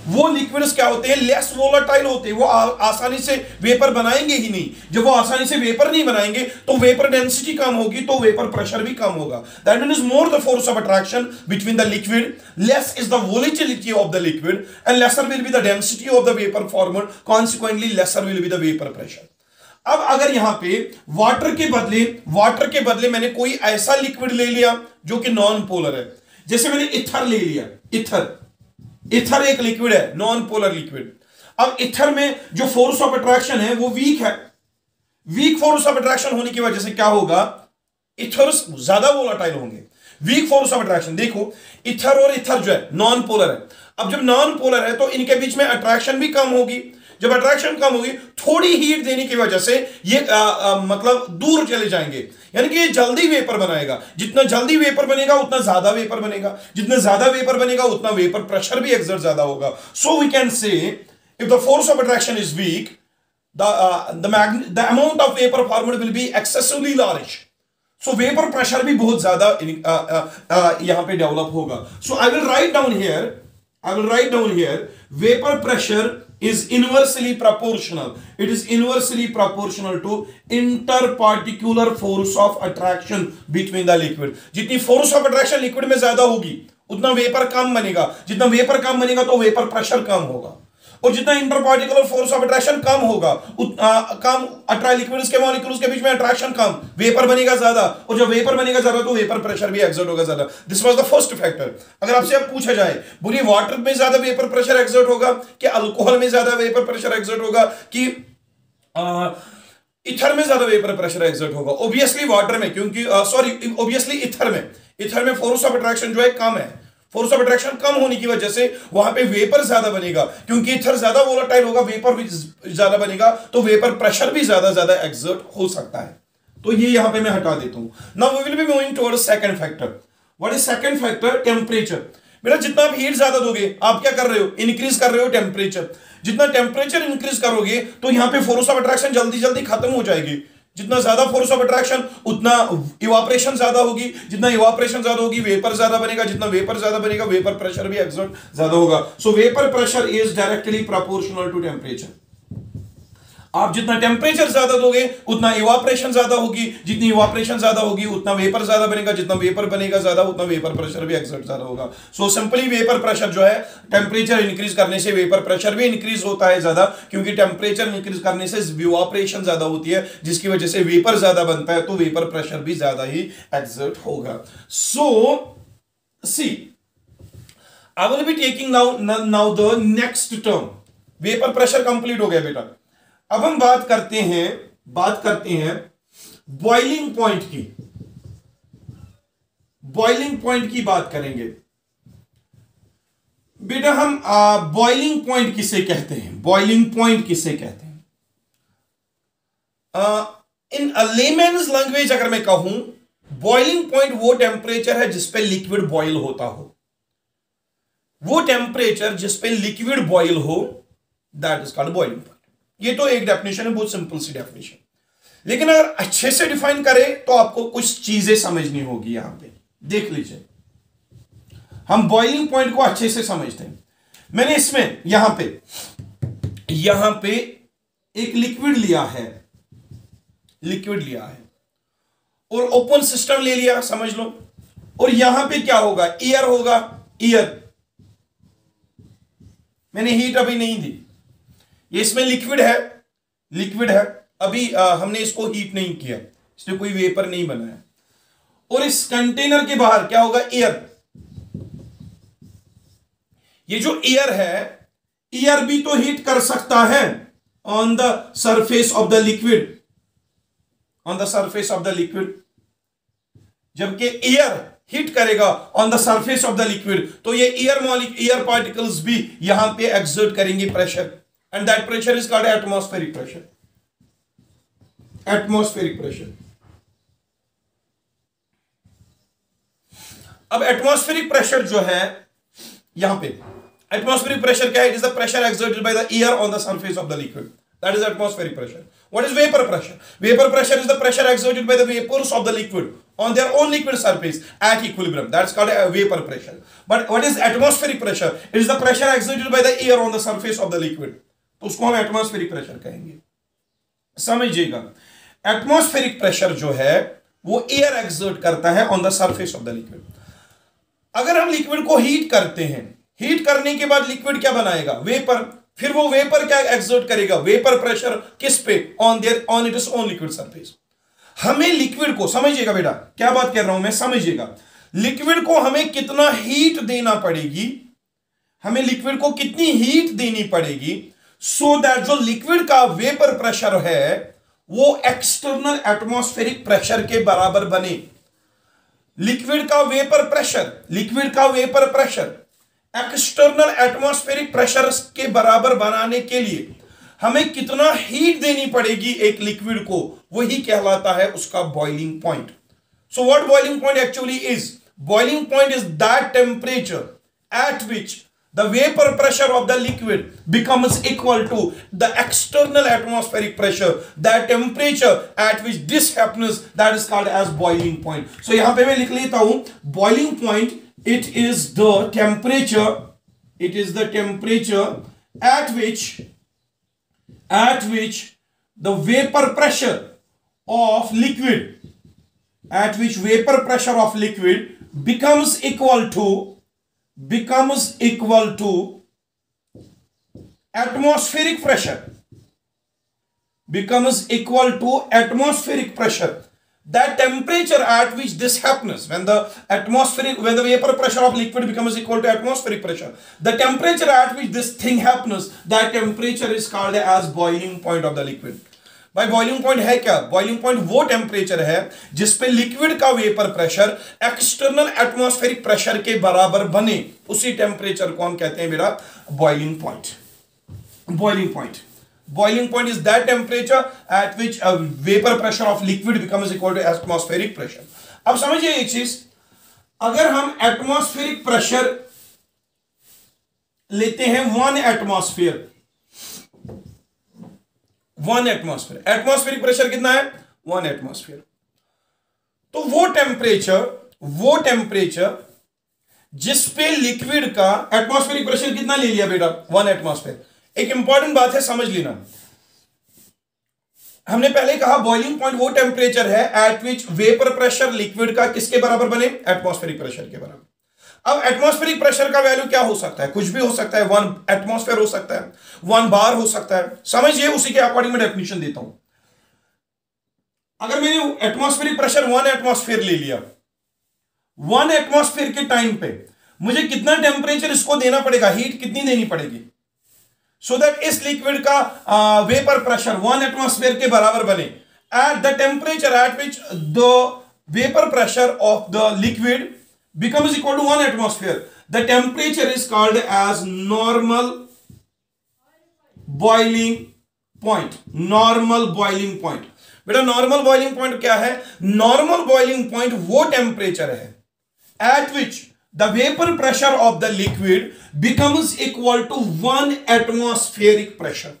वो लिक्विड्स क्या होते हैं? लेस वोलेटाइल होते हैं, वो आसानी से वेपर बनाएंगे ही नहीं। जब वो आसानी से वेपर नहीं बनाएंगे तो वेपर डेंसिटी कम होगी, तो वेपर प्रेशर भी कम होगा। That means more the force of attraction between the liquid, less is the volatility of the liquid and lesser will be the density of the vapour formed, consequently laser will be the vapour pressure. अब अगर यहां पे water के बदले मैंने कोई ऐसा liquid ले लिया जो कि नॉन पोलर है, जैसे मैंने ईथर ले लिया, ईथर एक लिक्विड है, नॉन पोलर लिक्विड। अब ईथर में जो फोर्स ऑफ अट्रैक्शन है वो वीक है। वीक फोर्स ऑफ अट्रैक्शन होने की वजह से क्या होगा? ईथर्स ज्यादा वोलेटाइल होंगे। वीक फोर्स ऑफ अट्रैक्शन, देखो ईथर और ईथर जो है नॉन पोलर है। अब जब नॉन पोलर है तो इनके बीच में अट्रैक्शन भी कम होगी। जब अट्रैक्शन कम होगी, थोड़ी हीट देने की वजह से ये मतलब दूर चले जाएंगे, यानी कि ये जल्दी वेपर बनाएगा। जितना जल्दी वेपर बनेगा उतना ज्यादा वेपर बनेगा, जितना ज्यादा वेपर बनेगा उतना वेपर प्रेशर भी एक्सर्ट ज्यादा होगा। So we can say if the force of attraction is weak, the amount of vapor formed will be excessively large. So vapor pressure भी बहुत ज्यादा यहां पे डेवलप होगा। So I will write down here vapor pressure is inversely proportional. It is inversely proportional to interparticular force of attraction between the liquid. जितनी force of attraction liquid में ज्यादा होगी उतना वेपर कम बनेगा, जितना वेपर कम बनेगा तो वेपर प्रेशर कम होगा, और जितना इंटरपार्टिकुलर फोर्स ऑफ अट्रैक्शन कम होगा कम लिक्विड्स के मॉलिक्यूल्स के बीच में अट्रैक्शन कम, वेपर बनेगा ज्यादा, और जब वेपर बनेगा ज्यादा तो वेपर प्रेशर भी एक्सर्ट होगा ज्यादा। This was the first factor. अगर आपसे अब पूछा जाए बोलिए वाटर में ज्यादा वेपर प्रेशर एक्सर्ट होगा कि अल्कोहल में ज्यादा वेपर प्रेशर एक्सर्ट होगा कि ईथर में ज्यादा वेपर प्रेशर एक्सर्ट होगा? ऑब्वियसली वाटर में, क्योंकि ऑब्वियसली ईथर में फोर्स ऑफ अट्रैक्शन जो है कम है। फोर्स ऑफ अट्रैक्शन कम होने की वजह से वहां पे वेपर ज्यादा बनेगा, क्योंकि ईथर ज्यादा वोलेटाइल होगा, वेपर भी ज्यादा बनेगा, तो वेपर प्रेशर भी ज्यादा एक्सर्ट हो सकता है। तो ये यहां पे मैं हटा देता हूं। Now we will be moving towards second factor. What is second factor? Temperature. बेटा जितना आप हीट ज्यादा दोगे आप क्या कर रहे हो? इंक्रीज कर रहे हो टेम्परेचर। जितना टेम्परेचर इंक्रीज करोगे तो यहां पे फोर्स ऑफ अट्रैक्शन जल्दी खत्म हो जाएगी, जितना ज्यादा फोर्स ऑफ अट्रैक्शन उतना इवापोरेशन ज्यादा होगी, जितना इवापोरेशन ज्यादा होगी वेपर ज्यादा बनेगा, जितना वेपर ज्यादा बनेगा वेपर प्रेशर भी एक्सर्ट ज्यादा होगा। So vapour pressure is directly proportional to temperature. आप जितना टेम्परेचर ज्यादा दोगे उतना इवापोरेशन ज्यादा होगी, जितनी इवापोरेशन ज्यादा होगी उतना वेपर ज्यादा बनेगा, जितना वेपर बनेगा ज्यादा उतना वेपर प्रेशर भी एक्सर्ट ज्यादा होगा। सो सिंपली वेपर प्रेशर जो है टेम्परेचर इंक्रीज करने से वेपर प्रेशर भी इंक्रीज होता है ज्यादा, क्योंकि टेम्परेचर इंक्रीज करने से इवापोरेशन ज्यादा होती है जिसकी वजह से वेपर ज्यादा बनता है, तो वेपर प्रेशर भी ज्यादा ही एक्सर्ट होगा। So see I will be taking now the next term. Vapour pressure complete हो गया बेटा। अब हम बात करते हैं बॉइलिंग पॉइंट की। बॉइलिंग पॉइंट की बात करेंगे बेटा हम। बॉइलिंग पॉइंट किसे कहते हैं? बॉइलिंग पॉइंट किसे कहते हैं? इन लेमन्स लैंग्वेज अगर मैं कहूं, बॉइलिंग पॉइंट वो टेम्परेचर है जिसपे लिक्विड बॉइल होता हो, वो टेम्परेचर जिसपे लिक्विड बॉइल हो, that is called boiling point. ये तो एक डेफिनेशन है, बहुत सिंपल सी डेफिनेशन, लेकिन अगर अच्छे से डिफाइन करें तो आपको कुछ चीजें समझनी होगी। यहां पे देख लीजिए, हम बॉइलिंग पॉइंट को अच्छे से समझते हैं। मैंने इसमें यहां पे एक लिक्विड लिया है और ओपन सिस्टम ले लिया, समझ लो। और यहां पे क्या होगा? एयर होगा, एयर। मैंने हीट अभी नहीं दी, ये इसमें लिक्विड है अभी हमने इसको हीट नहीं किया, इसमें कोई वेपर नहीं बनाया। और इस कंटेनर के बाहर क्या होगा? एयर। ये जो एयर है, एयर भी तो हीट कर सकता है on the surface of the liquid, जबकि एयर हीट करेगा on the surface of the liquid, तो ये एयर पार्टिकल्स भी यहां पे एक्सर्ट करेंगे pressure, and that pressure is called atmospheric pressure। अब एटमॉस्फेरिक प्रेशर जो है यहां पे, एटमॉस्फेरिक प्रेशर क्या है? It is the pressure exerted by the air on the surface of the liquid, that is atmospheric pressure. What is vapour pressure? Vapour pressure is the pressure exerted by the vapours of the liquid on their own liquid surface at equilibrium, that's called a vapor pressure। but what is atmospheric pressure? It is the pressure exerted by the air on the surface of the liquid, तो उसको हम atmospheric pressure कहेंगे। समझिएगा, atmospheric pressure जो है वो air exert करता है on the surface of the liquid. अगर हम लिक्विड को हीट करते हैं, हीट करने के बाद लिक्विड क्या बनाएगा? वेपर। फिर वो वेपर क्या एक्सर्ट करेगा? वेपर प्रेशर किस पे? On its own liquid surface. हमें लिक्विड को, समझिएगा बेटा क्या बात कर रहा हूं मैं, समझिएगा, लिक्विड को हमें कितना हीट देना पड़ेगी, हमें लिक्विड को कितनी हीट देनी पड़ेगी सो दैट जो लिक्विड का वेपर प्रेशर है वो एक्सटर्नल एटमॉस्फेरिक प्रेशर के बराबर बने। लिक्विड का vapour pressure external atmospheric pressure के बराबर बनाने के लिए हमें कितना हीट देनी पड़ेगी एक लिक्विड को, वही कहलाता है उसका boiling point. So what boiling point actually is? Boiling point is that temperature at which the vapor pressure of the liquid becomes equal to the external atmospheric pressure, that temperature at which this happens, that is called as boiling point। so yahan pe main likh leta hu boiling point, it is the temperature at which the vapor pressure of liquid becomes equal to atmospheric pressure, that temperature at which this happens, when the vapor pressure of liquid becomes equal to atmospheric pressure, the temperature at which this thing happens, that temperature is called as boiling point of the liquid। भाई boiling point है क्या? Boiling point वो temperature है जिसपे liquid का vapour pressure external atmospheric pressure के बराबर बने, उसी टेम्परेचर को हम कहते हैं मेरा boiling point is that temperature at which vapour pressure of liquid becomes equal to atmospheric pressure. अब समझिए एक चीज, अगर हम एटमॉस्फेरिक प्रेशर लेते हैं 1 एटमॉस्फेरिक प्रेशर कितना है? 1 एटमॉस्फेयर। तो वो टेम्परेचर जिस पे लिक्विड का एटमॉस्फेरिक प्रेशर कितना ले लिया बेटा, 1 एटमॉस्फेयर। एक इंपॉर्टेंट बात है, समझ लेना। हमने पहले कहा बॉइलिंग पॉइंट वो टेम्परेचर है at which vapour pressure liquid का किसके बराबर बने, एटमॉस्फेरिक प्रेशर के बराबर। अब एटमॉस्फेरिक प्रेशर का वैल्यू क्या हो सकता है, कुछ भी हो सकता है, 1 एटमॉस्फेयर हो सकता है, 1 बार हो सकता है, समझिए, उसी के अकॉर्डिंग मैं डेफिनेशन देता हूं। अगर मैंने एटमॉस्फेरिक प्रेशर 1 एटमॉस्फेयर ले लिया, 1 एटमॉस्फेयर के टाइम पे मुझे कितना टेम्परेचर इसको देना पड़ेगा, हीट कितनी देनी पड़ेगी, सो दैट इस लिक्विड का वेपर प्रेशर 1 एटमॉस्फेयर के बराबर बने, at the temperature at which the vapour pressure of the liquid becomes equal to 1 atmosphere. The temperature is called as normal boiling point. Normal boiling point. बेटा normal boiling point क्या है, normal boiling point वो temperature है at which the vapour pressure of the liquid becomes equal to 1 atmospheric pressure.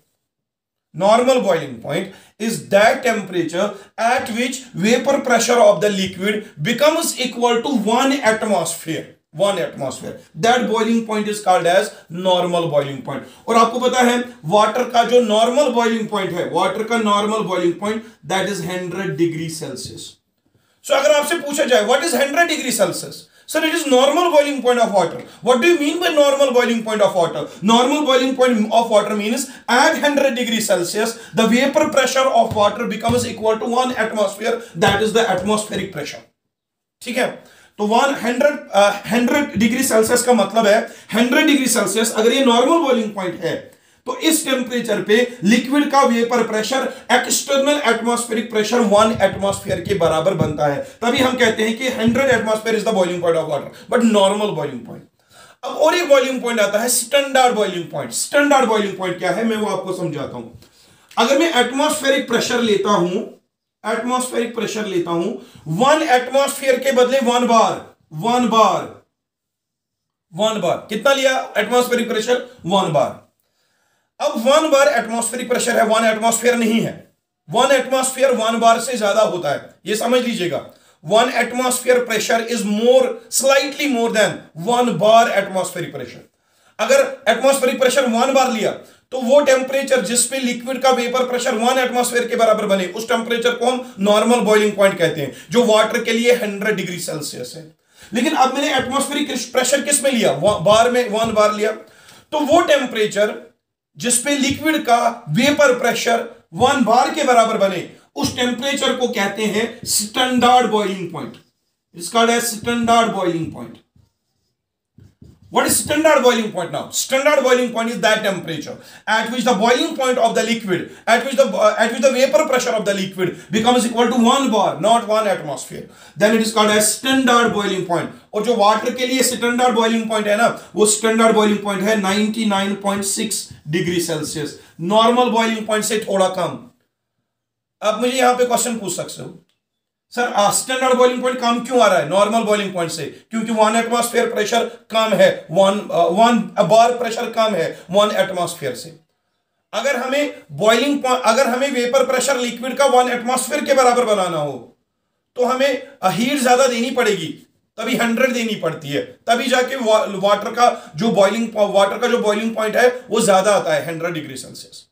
Normal boiling point is that temperature at which vapor pressure of the liquid becomes equal to 1 atmosphere. 1 atmosphere. That boiling point is called as normal boiling point. और आपको पता है water का जो normal boiling point है, water का normal boiling point that is 100 degree Celsius. So अगर आपसे पूछा जाए what is 100 degree Celsius? Sir, it is normal boiling point of water. What do you mean by normal boiling point of water? Normal boiling point of water means at 100 degrees Celsius, the vapor pressure of water becomes equal to 1 atmosphere. That is the atmospheric pressure. ठीक है, तो 100 degree Celsius का मतलब है 100 degree Celsius अगर ये normal boiling point है तो इस टेम्परेचर पे लिक्विड का vapour pressure external atmospheric pressure 1 atmosphere के बराबर बनता है। तभी हम कहते हैं कि 100 atmosphere is the boiling point of water, but normal boiling point. अब और एक बॉइलिंग पॉइंट आता है standard boiling point. Standard boiling point क्या है, मैं वो आपको समझाता हूं। अगर मैं एटमॉस्फेरिक प्रेशर लेता हूं, एटमॉस्फेरिक प्रेशर लेता हूं 1 एटमॉस्फेयर के बदले 1 बार कितना लिया एटमॉस्फेरिक प्रेशर, 1 बार। अब 1 बार एटमॉस्फेरिक प्रेशर है, 1 एटमॉस्फेयर नहीं है। 1 एटमॉस्फेयर 1 बार से ज्यादा होता है, ये समझ लीजिएगा। 1 atmosphere pressure is slightly more than 1 bar atmospheric pressure. अगर एटमॉस्फेरिक प्रेशर 1 बार लिया तो वो टेम्परेचर जिसपे लिक्विड का वेपर प्रेशर 1 एटमॉस्फेयर के बराबर बने, उस टेम्परेचर को हम नॉर्मल बॉइलिंग पॉइंट कहते हैं, जो वाटर के लिए 100 डिग्री सेल्सियस है। लेकिन अब मैंने एटमॉस्फेरिक प्रेशर किस में लिया, बार में, 1 बार लिया, तो वो टेम्परेचर जिसपे लिक्विड का वेपर प्रेशर 1 बार के बराबर बने, उस टेम्परेचर को कहते हैं standard boiling point. It's called as standard boiling point. What is standard boiling point now? Standard boiling point is that temperature at which the boiling point of the liquid, at which the vapor pressure of the liquid becomes equal to 1 bar, not 1 atmosphere. Then it is called as standard boiling point. और जो water के लिए standard boiling point है ना, वो standard boiling point है 99.6 degree Celsius, normal boiling point से थोड़ा कम। अब मुझे यहां पे क्वेश्चन पूछ सकते हो, सर स्टैंडर्ड बॉइलिंग पॉइंट कम क्यों आ रहा है नॉर्मल बॉइलिंग पॉइंट से? क्योंकि 1 एटमॉस्फेयर प्रेशर कम है, 1 बार प्रेशर कम है 1 एटमॉस्फेयर से। अगर हमें वेपर प्रेशर लिक्विड का 1 एटमॉस्फेयर के बराबर बनाना हो तो हमें हीट ज्यादा देनी पड़ेगी, तभी 100 देनी पड़ती है, तभी जाके वाटर का जो बॉइलिंग पॉइंट है वो ज्यादा आता है 100 डिग्री सेल्सियस।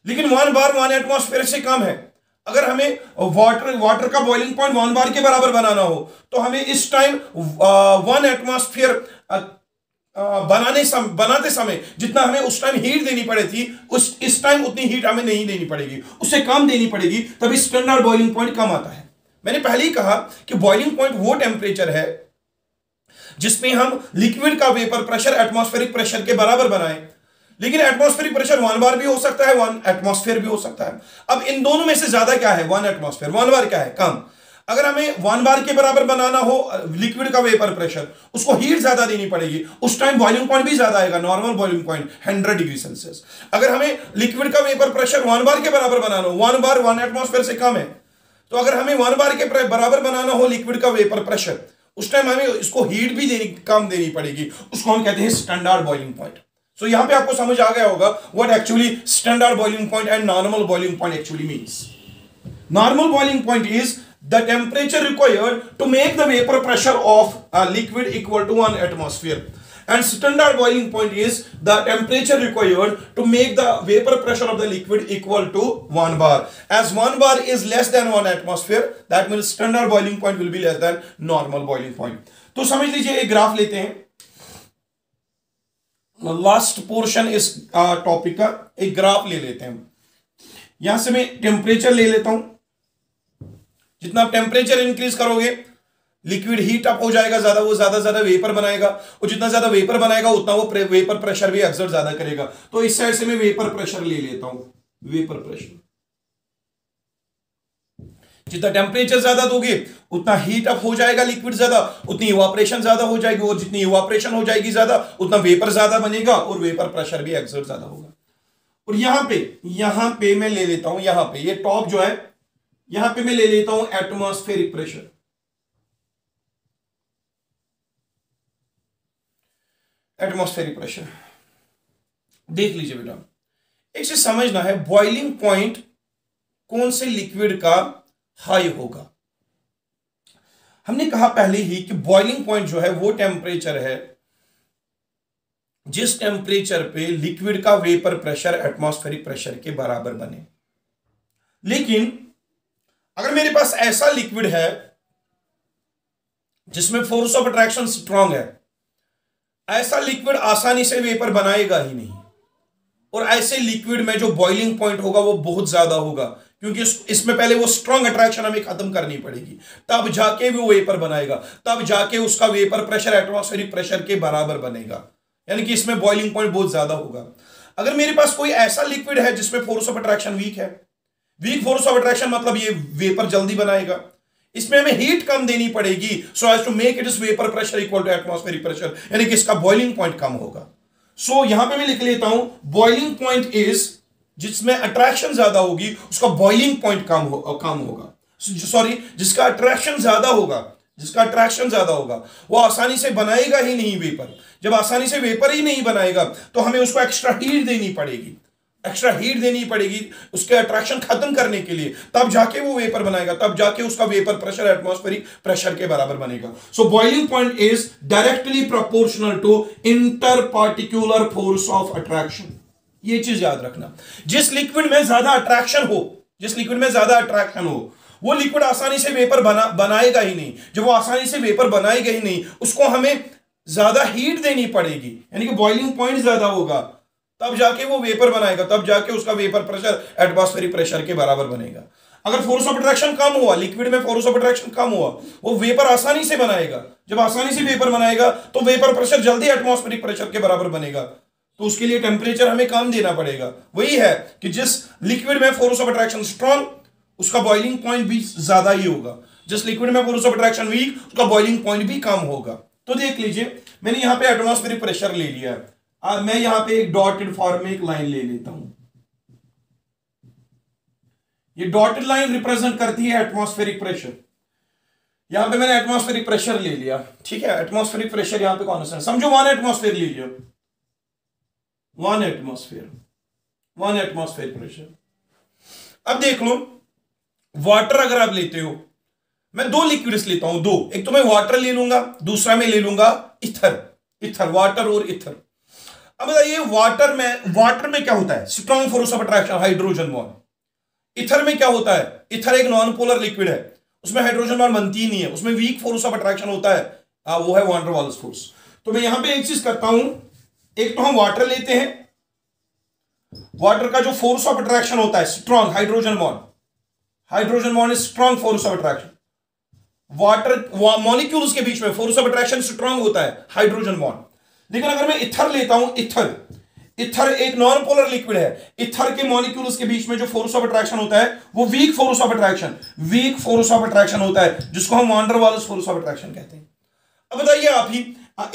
लेकिन 1 बार 1 एटमॉस्फेयर से कम है। अगर हमें वाटर का बॉइलिंग पॉइंट 1 बार के बराबर बनाना हो तो हमें इस टाइम 1 एटमॉस्फेयर बनाते समय जितना हमें उस टाइम हीट देनी पड़ी थी, इस टाइम उतनी हीट हमें नहीं देनी पड़ेगी, उससे कम देनी पड़ेगी, तभी स्टैंडर्ड बॉइलिंग पॉइंट कम आता है। मैंने पहले ही कहा कि बॉइलिंग पॉइंट वो टेम्परेचर है जिसमें हम लिक्विड का वेपर प्रेशर एटमॉस्फेरिक प्रेशर के बराबर बनाएं। लेकिन एटमॉस्फेरिक प्रेशर 1 बार भी हो सकता है, 1 एटमॉस्फेयर भी हो सकता है। अब इन दोनों में से ज्यादा क्या है, 1 एटमॉस्फेयर, 1 बार क्या है, कम। अगर हमें 1 बार के बराबर बनाना हो लिक्विड का वेपर प्रेशर, उसको हीट ज्यादा देनी पड़ेगी, उस टाइम बॉइलिंग पॉइंट भी ज्यादा आएगा, normal boiling point 100 degree Celsius. अगर हमें लिक्विड का वेपर प्रेशर 1 बार के बराबर बनाना हो, 1 बार 1 एटमॉस्फेयर से कम है, तो अगर हमें 1 बार के बराबर बनाना हो लिक्विड का वेपर प्रेशर, उस टाइम हमें इसको हीट भी कम देनी पड़ेगी, उसको हम कहते हैं स्टैंडर्ड बॉइलिंग पॉइंट। सो यहां पे आपको समझ आ गया होगा what actually standard boiling point and normal boiling point actually means. Normal boiling point is the temperature required to make the vapor pressure of a liquid equal to 1 atmosphere. And standard boiling point is the temperature required to make the vapor pressure of the liquid equal to 1 bar. As 1 bar is less than 1 atmosphere, that means standard boiling point will be less than normal boiling point. तो समझ लीजिए एक graph लेते हैं, last portion इस topic का, एक graph ले लेते हैं. यहां से मैं टेम्परेचर ले लेता हूं. जितना आप टेम्परेचर इंक्रीज करोगे लिक्विड हीट अप हो जाएगा ज्यादा, वो ज्यादा वेपर बनाएगा, और जितना ज्यादा वेपर बनाएगा उतना वो वेपर प्रेशर भी एक्सर्ट ज्यादा करेगा. तो इस साइड से मैं वेपर प्रेशर ले लेता हूं. वेपर प्रेशर, जितना टेम्परेचर ज्यादा दोगे उतना हीट अप हो जाएगा लिक्विड ज्यादा, उतनी इवापोरेशन ज्यादा हो जाएगी, और जितनी इवापोरेशन हो जाएगी ज्यादा उतना वेपर ज्यादा बनेगा, और वेपर प्रेशर भी एक्सर्ट ज्यादा होगा. और यहां पे मैं ले लेता हूं, यहां पे ये टॉप जो है, यहां पे मैं ले लेता हूं एटमॉस्फेरिक प्रेशर. एटमॉस्फेरिक प्रेशर देख लीजिए बेटा, एक चीज समझना है, बॉइलिंग पॉइंट कौन से लिक्विड का हाई होगा. हमने कहा पहले ही कि बॉइलिंग पॉइंट जो है वो टेम्परेचर है जिस टेम्परेचर पे लिक्विड का वेपर प्रेशर एटमॉस्फेरिक प्रेशर के बराबर बने. लेकिन अगर मेरे पास ऐसा लिक्विड है जिसमें फोर्स ऑफ अट्रैक्शन स्ट्रांग है, ऐसा लिक्विड आसानी से वेपर बनाएगा ही नहीं, और ऐसे लिक्विड में जो बॉइलिंग पॉइंट होगा वो बहुत ज्यादा होगा, क्योंकि इसमें पहले वो स्ट्रांग अट्रैक्शन हमें खत्म करनी पड़ेगी, तब जाके वो वेपर बनाएगा, तब जाके उसका वेपर प्रेशर एटमॉस्फेरिक प्रेशर के बराबर बनेगा. यानी कि इसमें बॉइलिंग पॉइंट बहुत ज्यादा होगा. अगर मेरे पास कोई ऐसा लिक्विड है जिसमें फोर्स ऑफ अट्रैक्शन वीक है, वीक फोर्स ऑफ अट्रैक्शन मतलब ये वेपर जल्दी बनाएगा, इसमें हमें हीट कम देनी पड़ेगी, so as to make it is vapour pressure equal to atmospheric pressure, यानी कि इसका बॉइलिंग पॉइंट कम होगा. सो यहां पे मैं लिख लेता हूं, बॉइलिंग पॉइंट इज, जिसमें अट्रैक्शन ज्यादा होगी उसका बॉइलिंग पॉइंट कम होगा. सॉरी, जिसका अट्रैक्शन ज्यादा होगा वो आसानी से बनाएगा ही नहीं वेपर. जब आसानी से वेपर ही नहीं बनाएगा तो हमें उसको एक्स्ट्रा हीट देनी पड़ेगी उसके अट्रैक्शन खत्म करने के लिए, तब जाके वो वेपर बनाएगा, तब जाके उसका वेपर प्रेशर एटमॉस्फेरिक प्रेशर के बराबर बनेगा. So boiling point is directly proportional to inter particular force of attraction. ये चीज याद रखना, जिस लिक्विड में ज्यादा अट्रैक्शन हो वो लिक्विड आसानी से वेपर बनाएगा ही नहीं. जब वो आसानी से वेपर बनाएगा ही नहीं, उसको हमें ज्यादा हीट देनी पड़ेगी, यानी कि बॉइलिंग पॉइंट ज्यादा होगा, तब जाके वो वेपर बनाएगा, तब जाके उसका वेपर प्रेशर एटमॉस्फेरिक प्रेशर के बराबर बनेगा. अगर फोर्स ऑफ अट्रैक्शन कम हुआ, लिक्विड में फोर्स ऑफ अट्रैक्शन कम हुआ, वो वेपर आसानी से बनाएगा. जब आसानी से वेपर बनाएगा तो वेपर प्रेशर जल्दी एटमॉस्फेरिक प्रेशर के बराबर बनेगा. तो उसके लिए टेम्परेचर हमें कम देना पड़ेगा. वही है कि जिस लिक्विड में फोर्स ऑफ अट्रैक्शन स्ट्रांग, उसका बॉइलिंग पॉइंट भी ज्यादा ही होगा. जिस लिक्विड में फोर्स ऑफ अट्रैक्शन वीक, उसका बॉइलिंग पॉइंट भी कम होगा. तो देख लीजिए, मैंने यहां पे एटमॉस्फेरिक प्रेशर ले लिया है. मैं यहां पे एक डॉटेड फॉर्म में एक लाइन ले लेता हूं. ये डॉटेड लाइन रिप्रेजेंट करती है एटमॉस्फेरिक प्रेशर. यहां पे मैंने एटमॉस्फेरिक प्रेशर ले लिया, ठीक है. एटमॉस्फेरिक प्रेशर यहां पे कौन सा है, समझो 1 एटमॉस्फेयर लीजिए. 1 एटमॉस्फेयर प्रेशर. अब देख लो, वाटर अगर आप लेते हो, मैं 2 लिक्विड्स लेता हूं, 2. एक तो मैं वाटर ले लूंगा, दूसरा मैं ले लूंगा इथर, वाटर और इथर. अब बताइए, वाटर में क्या होता है, strong force of attraction, hydrogen bond. Ether में क्या होता है, इथर एक नॉन पोलर लिक्विड है, उसमें हाइड्रोजन बॉन्ड बनती ही नहीं है, उसमें वीक फोर्स ऑफ अट्रैक्शन होता है, वो है वान डेर वाल्स फोर्स. तो मैं यहां पे एक चीज करता हूं, एक तो हम वाटर लेते हैं, वाटर का जो फोर्स ऑफ अट्रैक्शन होता है strong, hydrogen bond is strong force of attraction. Water molecules के बीच में फोर्स ऑफ अट्रैक्शन स्ट्रॉन्ग होता है, हाइड्रोजन बॉन्ड. लेकिन अगर मैं इथर लेता हूं, इथर एक नॉन पोलर लिक्विड है, इथर के मॉलिक्यूल्स के बीच में जो फोर्स ऑफ अट्रैक्शन होता है वो वीक फोर्स ऑफ अट्रैक्शन होता है, जिसको हम van der Waals force of attraction कहते हैं. अब बताइए आप ही,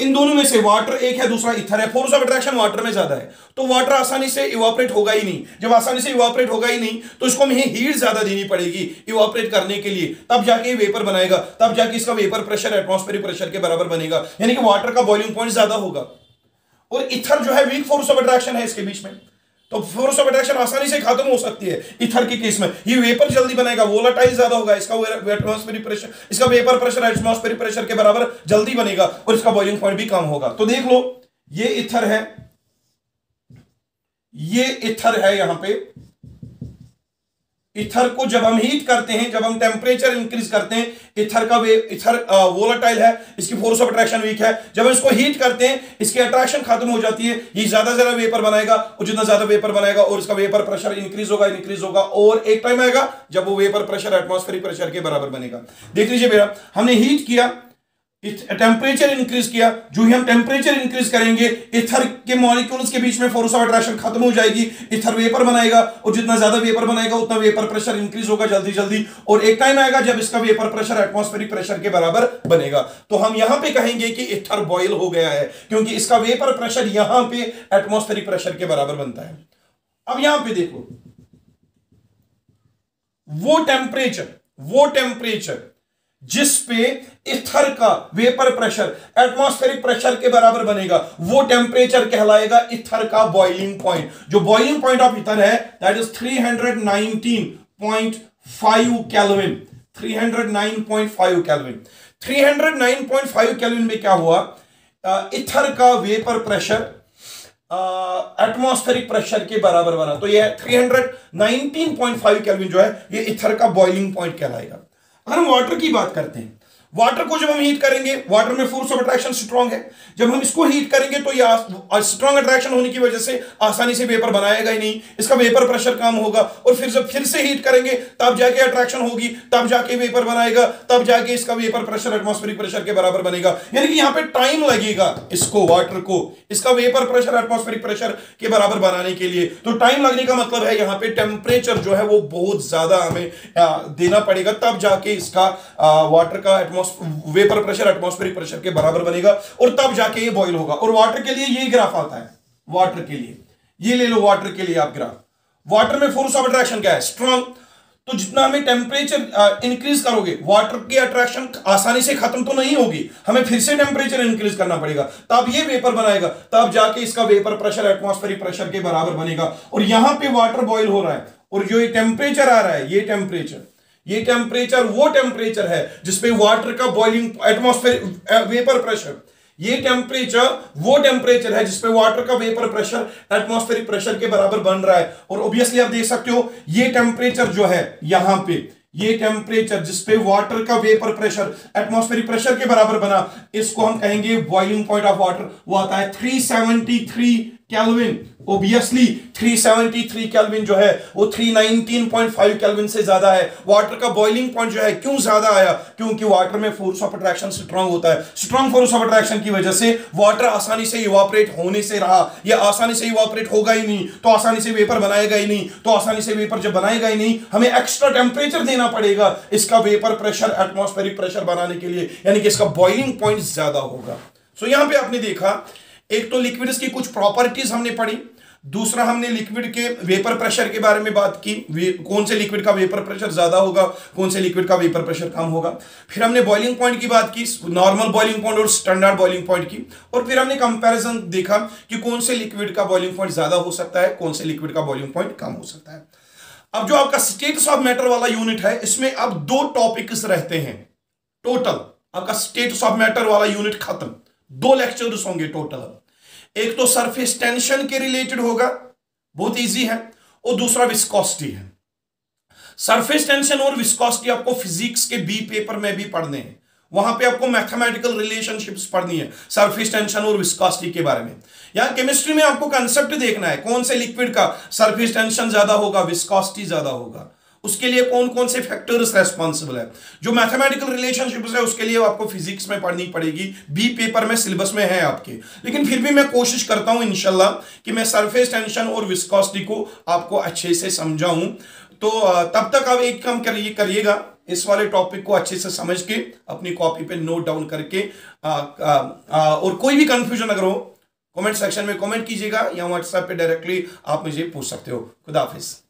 इन दोनों में से वाटर एक है, दूसरा इथर है, फोर्स ऑफ अट्रैक्शन वाटर में ज्यादा है, तो वाटर आसानी से इवापोरेट होगा ही नहीं. जब आसानी से इवापोरेट होगा ही नहीं तो इसको हमें हीट ज्यादा देनी पड़ेगी इवापोरेट करने के लिए, तब जाके वेपर बनाएगा, तब जाके इसका वेपर प्रेशर एटमॉस्फेरिक प्रेशर के बराबर बनेगा, यानी कि वाटर का बॉइलिंग पॉइंट ज्यादा होगा. और इथर जो है वीक फोर्स ऑफ अट्रैक्शन है इसके बीच में, तो फोर्स ऑफ अट्रैक्शन आसानी से खत्म हो सकती है ईथर के केस में। ये वेपर जल्दी बनेगा, वोलाटाइल ज्यादा होगा, इसका एटमॉस्फेरिक प्रेशर, इसका वेपर प्रेशर एटमॉस्फेरिक प्रेशर के बराबर जल्दी बनेगा और इसका बॉइलिंग पॉइंट भी कम होगा। तो देख लो ये ईथर है, ये ईथर है। यहां पे ईथर को जब हम हीट करते हैं, जब हम टेम्परेचर इंक्रीज करते हैं, ईथर वोलाटाइल है, इसकी फोर्स ऑफ अट्रैक्शन वीक है। जब हम इसको हीट करते हैं इसकी अट्रैक्शन खत्म हो जाती है, ये ज्यादा ज्यादा वेपर बनाएगा और जितना ज्यादा वेपर बनाएगा और इसका वेपर प्रेशर इंक्रीज होगा और एक टाइम आएगा जब वो वेपर प्रेशर एटमॉस्फेरिक प्रेशर के बराबर बनेगा। देख लीजिए मेरा, हमने हीट किया, टेम्परेचर इंक्रीज किया, जो ही हम टेम्परेचर इंक्रीज करेंगे ईथर के मॉलिक्यूल्स के बीच में फोर्स ऑफ अट्रैक्शन खत्म हो जाएगी, ईथर वेपर बनाएगा और जितना ज्यादा वेपर बनाएगा उतना वेपर प्रेशर इंक्रीज होगा जल्दी जल्दी और एक टाइम आएगा जब इसका वेपर प्रेशर एटमॉस्फेरिक प्रेशर के बराबर बनेगा। तो हम यहां पे कहेंगे कि ईथर बॉयल हो गया है क्योंकि इसका वेपर प्रेशर यहां पे एटमॉस्फेरिक प्रेशर के बराबर बनता है। अब यहां पे देखो, वो टेम्परेचर जिस पे ईथर का वेपर प्रेशर एटमॉस्फेरिक प्रेशर के बराबर बनेगा, वो टेम्परेचर कहलाएगा ईथर का बॉइलिंग पॉइंट। जो बॉइलिंग पॉइंट ऑफ ईथर है that is 319.5 kelvin. 309.5 kelvin. 309.5 kelvin में क्या हुआ, ईथर का वेपर प्रेशर एटमॉस्फेरिक प्रेशर के बराबर बना। तो ये 319.5 केल्विन जो है ये ईथर का बॉइलिंग पॉइंट कहलाएगा। अगर हम वाटर की बात करते हैं, वाटर को जब हम हीट करेंगे, वाटर में फोर्स ऑफ अट्रैक्शन स्ट्रांग है, जब हम इसको हीट करेंगे तो ये स्ट्रांग अट्रैक्शन होने की वजह से आसानी से वेपर बनाएगा ही नहीं, इसका वेपर प्रेशर कम होगा और फिर जब फिर से हीट करेंगे तब जाके अट्रैक्शन होगी, तब जाके वेपर बनाएगा, तब जाके इसका वेपर प्रेशर एटमॉस्फेरिक प्रेशर के बराबर बनेगा। यानी कि यहां पे टाइम लगेगा इसको, वाटर को, इसका वेपर प्रेशर एटमॉस्फेरिक प्रेशर के बराबर बनाने के लिए। तो टाइम लगने का मतलब है यहां पे टेम्परेचर जो है वो बहुत ज्यादा हमें देना पड़ेगा, तब जाके इसका वाटर का वेपर प्रेशर एटमॉस्फेरिक प्रेशर के बराबर बनेगा और तब जाके ये बॉईल होगा। और वाटर के लिए ये ग्राफ आता है, वाटर के लिए ये ले लो, वाटर के लिए आप ग्राफ। वाटर में फोर्स ऑफ अट्रैक्शन क्या है, स्ट्रांग। तो जितना हमें टेम्परेचर इंक्रीज करोगे, वाटर की अट्रैक्शन आसानी से खत्म तो नहीं होगी, हमें फिर से टेम्परेचर इंक्रीज करना पड़ेगा, तब ये वेपर बनाएगा, तब जाके इसका वेपर प्रेशर एटमॉस्फेरिक प्रेशर के बराबर बनेगा। और यहां पे वाटर बॉईल हो रहा है और जो ये टेम्परेचर आ रहा है, ये टेम्परेचर वो टेम्परेचर है जिसपे वाटर का बॉइलिंग एटमॉस्फेयर वेपर प्रेशर, ये टेम्परेचर वो टेम्परेचर है जिसपे वाटर का वेपर प्रेशर एटमॉस्फेरिक प्रेशर के बराबर बन रहा है। और ऑब्वियसली आप देख सकते हो ये टेम्परेचर जो है यहां पे, ये टेम्परेचर जिसपे वाटर का वेपर प्रेशर एटमॉस्फेरिक प्रेशर के बराबर बना, इसको हम कहेंगे बॉइलिंग पॉइंट ऑफ वाटर। वो आता है 373 केल्विन। ऑब्वियसली 373 केल्विन जो है वो 319.5 केल्विन से ज्यादा है। वाटर का बॉइलिंग पॉइंट जो है क्यों ज्यादा आया, क्योंकि वाटर में फोर्स ऑफ अट्रैक्शन स्ट्रांग होता है। स्ट्रांग फोर्स ऑफ अट्रैक्शन की वजह से वाटर आसानी से इवापोरेट होने से रहा, ये आसानी से इवापोरेट होगा ही नहीं, तो आसानी से वेपर बनाएगा ही नहीं, तो आसानी से वेपर जब बनाएगा ही नहीं, हमें एक्स्ट्रा टेम्परेचर देना पड़ेगा इसका वेपर प्रेशर एटमॉस्फेरिक प्रेशर बनाने के लिए, यानी कि इसका बॉइलिंग पॉइंट ज्यादा होगा। सो यहां पे आपने देखा, एक तो लिक्विड्स की कुछ प्रॉपर्टीज हमने पढ़ी, दूसरा हमने लिक्विड के वेपर प्रेशर के बारे में बात की, कौन से लिक्विड का वेपर प्रेशर ज्यादा होगा, कौन से लिक्विड का वेपर प्रेशर कम होगा। फिर हमने बॉइलिंग पॉइंट की बात की, नॉर्मल बॉइलिंग पॉइंट और स्टैंडर्ड बॉइलिंग पॉइंट की, और फिर हमने कंपैरिजन देखा कि कौन से लिक्विड का बॉइलिंग पॉइंट ज्यादा हो सकता है, कौन से लिक्विड का बॉइलिंग पॉइंट कम हो सकता है। अब जो आपका स्टेटस ऑफ मैटर वाला यूनिट है, इसमें अब 2 टॉपिक्स रहते हैं टोटल। आपका स्टेटस ऑफ मैटर वाला यूनिट खत्म, 2 लेक्चर्स होंगे टोटल। एक तो सरफेस टेंशन के रिलेटेड होगा, बहुत इजी है, और दूसरा विस्कोसिटी है। सरफेस टेंशन और विस्कोसिटी आपको फिजिक्स के बी पेपर में भी पढ़ने हैं, वहां पे आपको मैथमेटिकल रिलेशनशिप्स पढ़नी है सरफेस टेंशन और विस्कोसिटी के बारे में। या केमिस्ट्री में आपको कंसेप्ट देखना है, कौन से लिक्विड का सरफेस टेंशन ज्यादा होगा, विस्कोसिटी ज्यादा होगा, उसके लिए कौन कौन से फैक्टर्स रेस्पॉन्सिबल है। जो मैथमेटिकल रिलेशनशिप्स है उसके लिए आपको फिजिक्स में पढ़नी पड़ेगी, बी पेपर में सिलेबस में है आपके। लेकिन फिर भी मैं कोशिश करता हूं इंशाल्लाह कि मैं सरफेस टेंशन और विस्कोसिटी को आपको अच्छे से समझाऊं। तो तब तक आप एक काम करिएगा, इस वाले टॉपिक को अच्छे से समझ के अपनी कॉपी पे नोट डाउन करके और कोई भी कंफ्यूजन अगर हो कमेंट सेक्शन में कमेंट कीजिएगा या व्हाट्सएप पे डायरेक्टली आप मुझे पूछ सकते हो। खुदा हाफिज।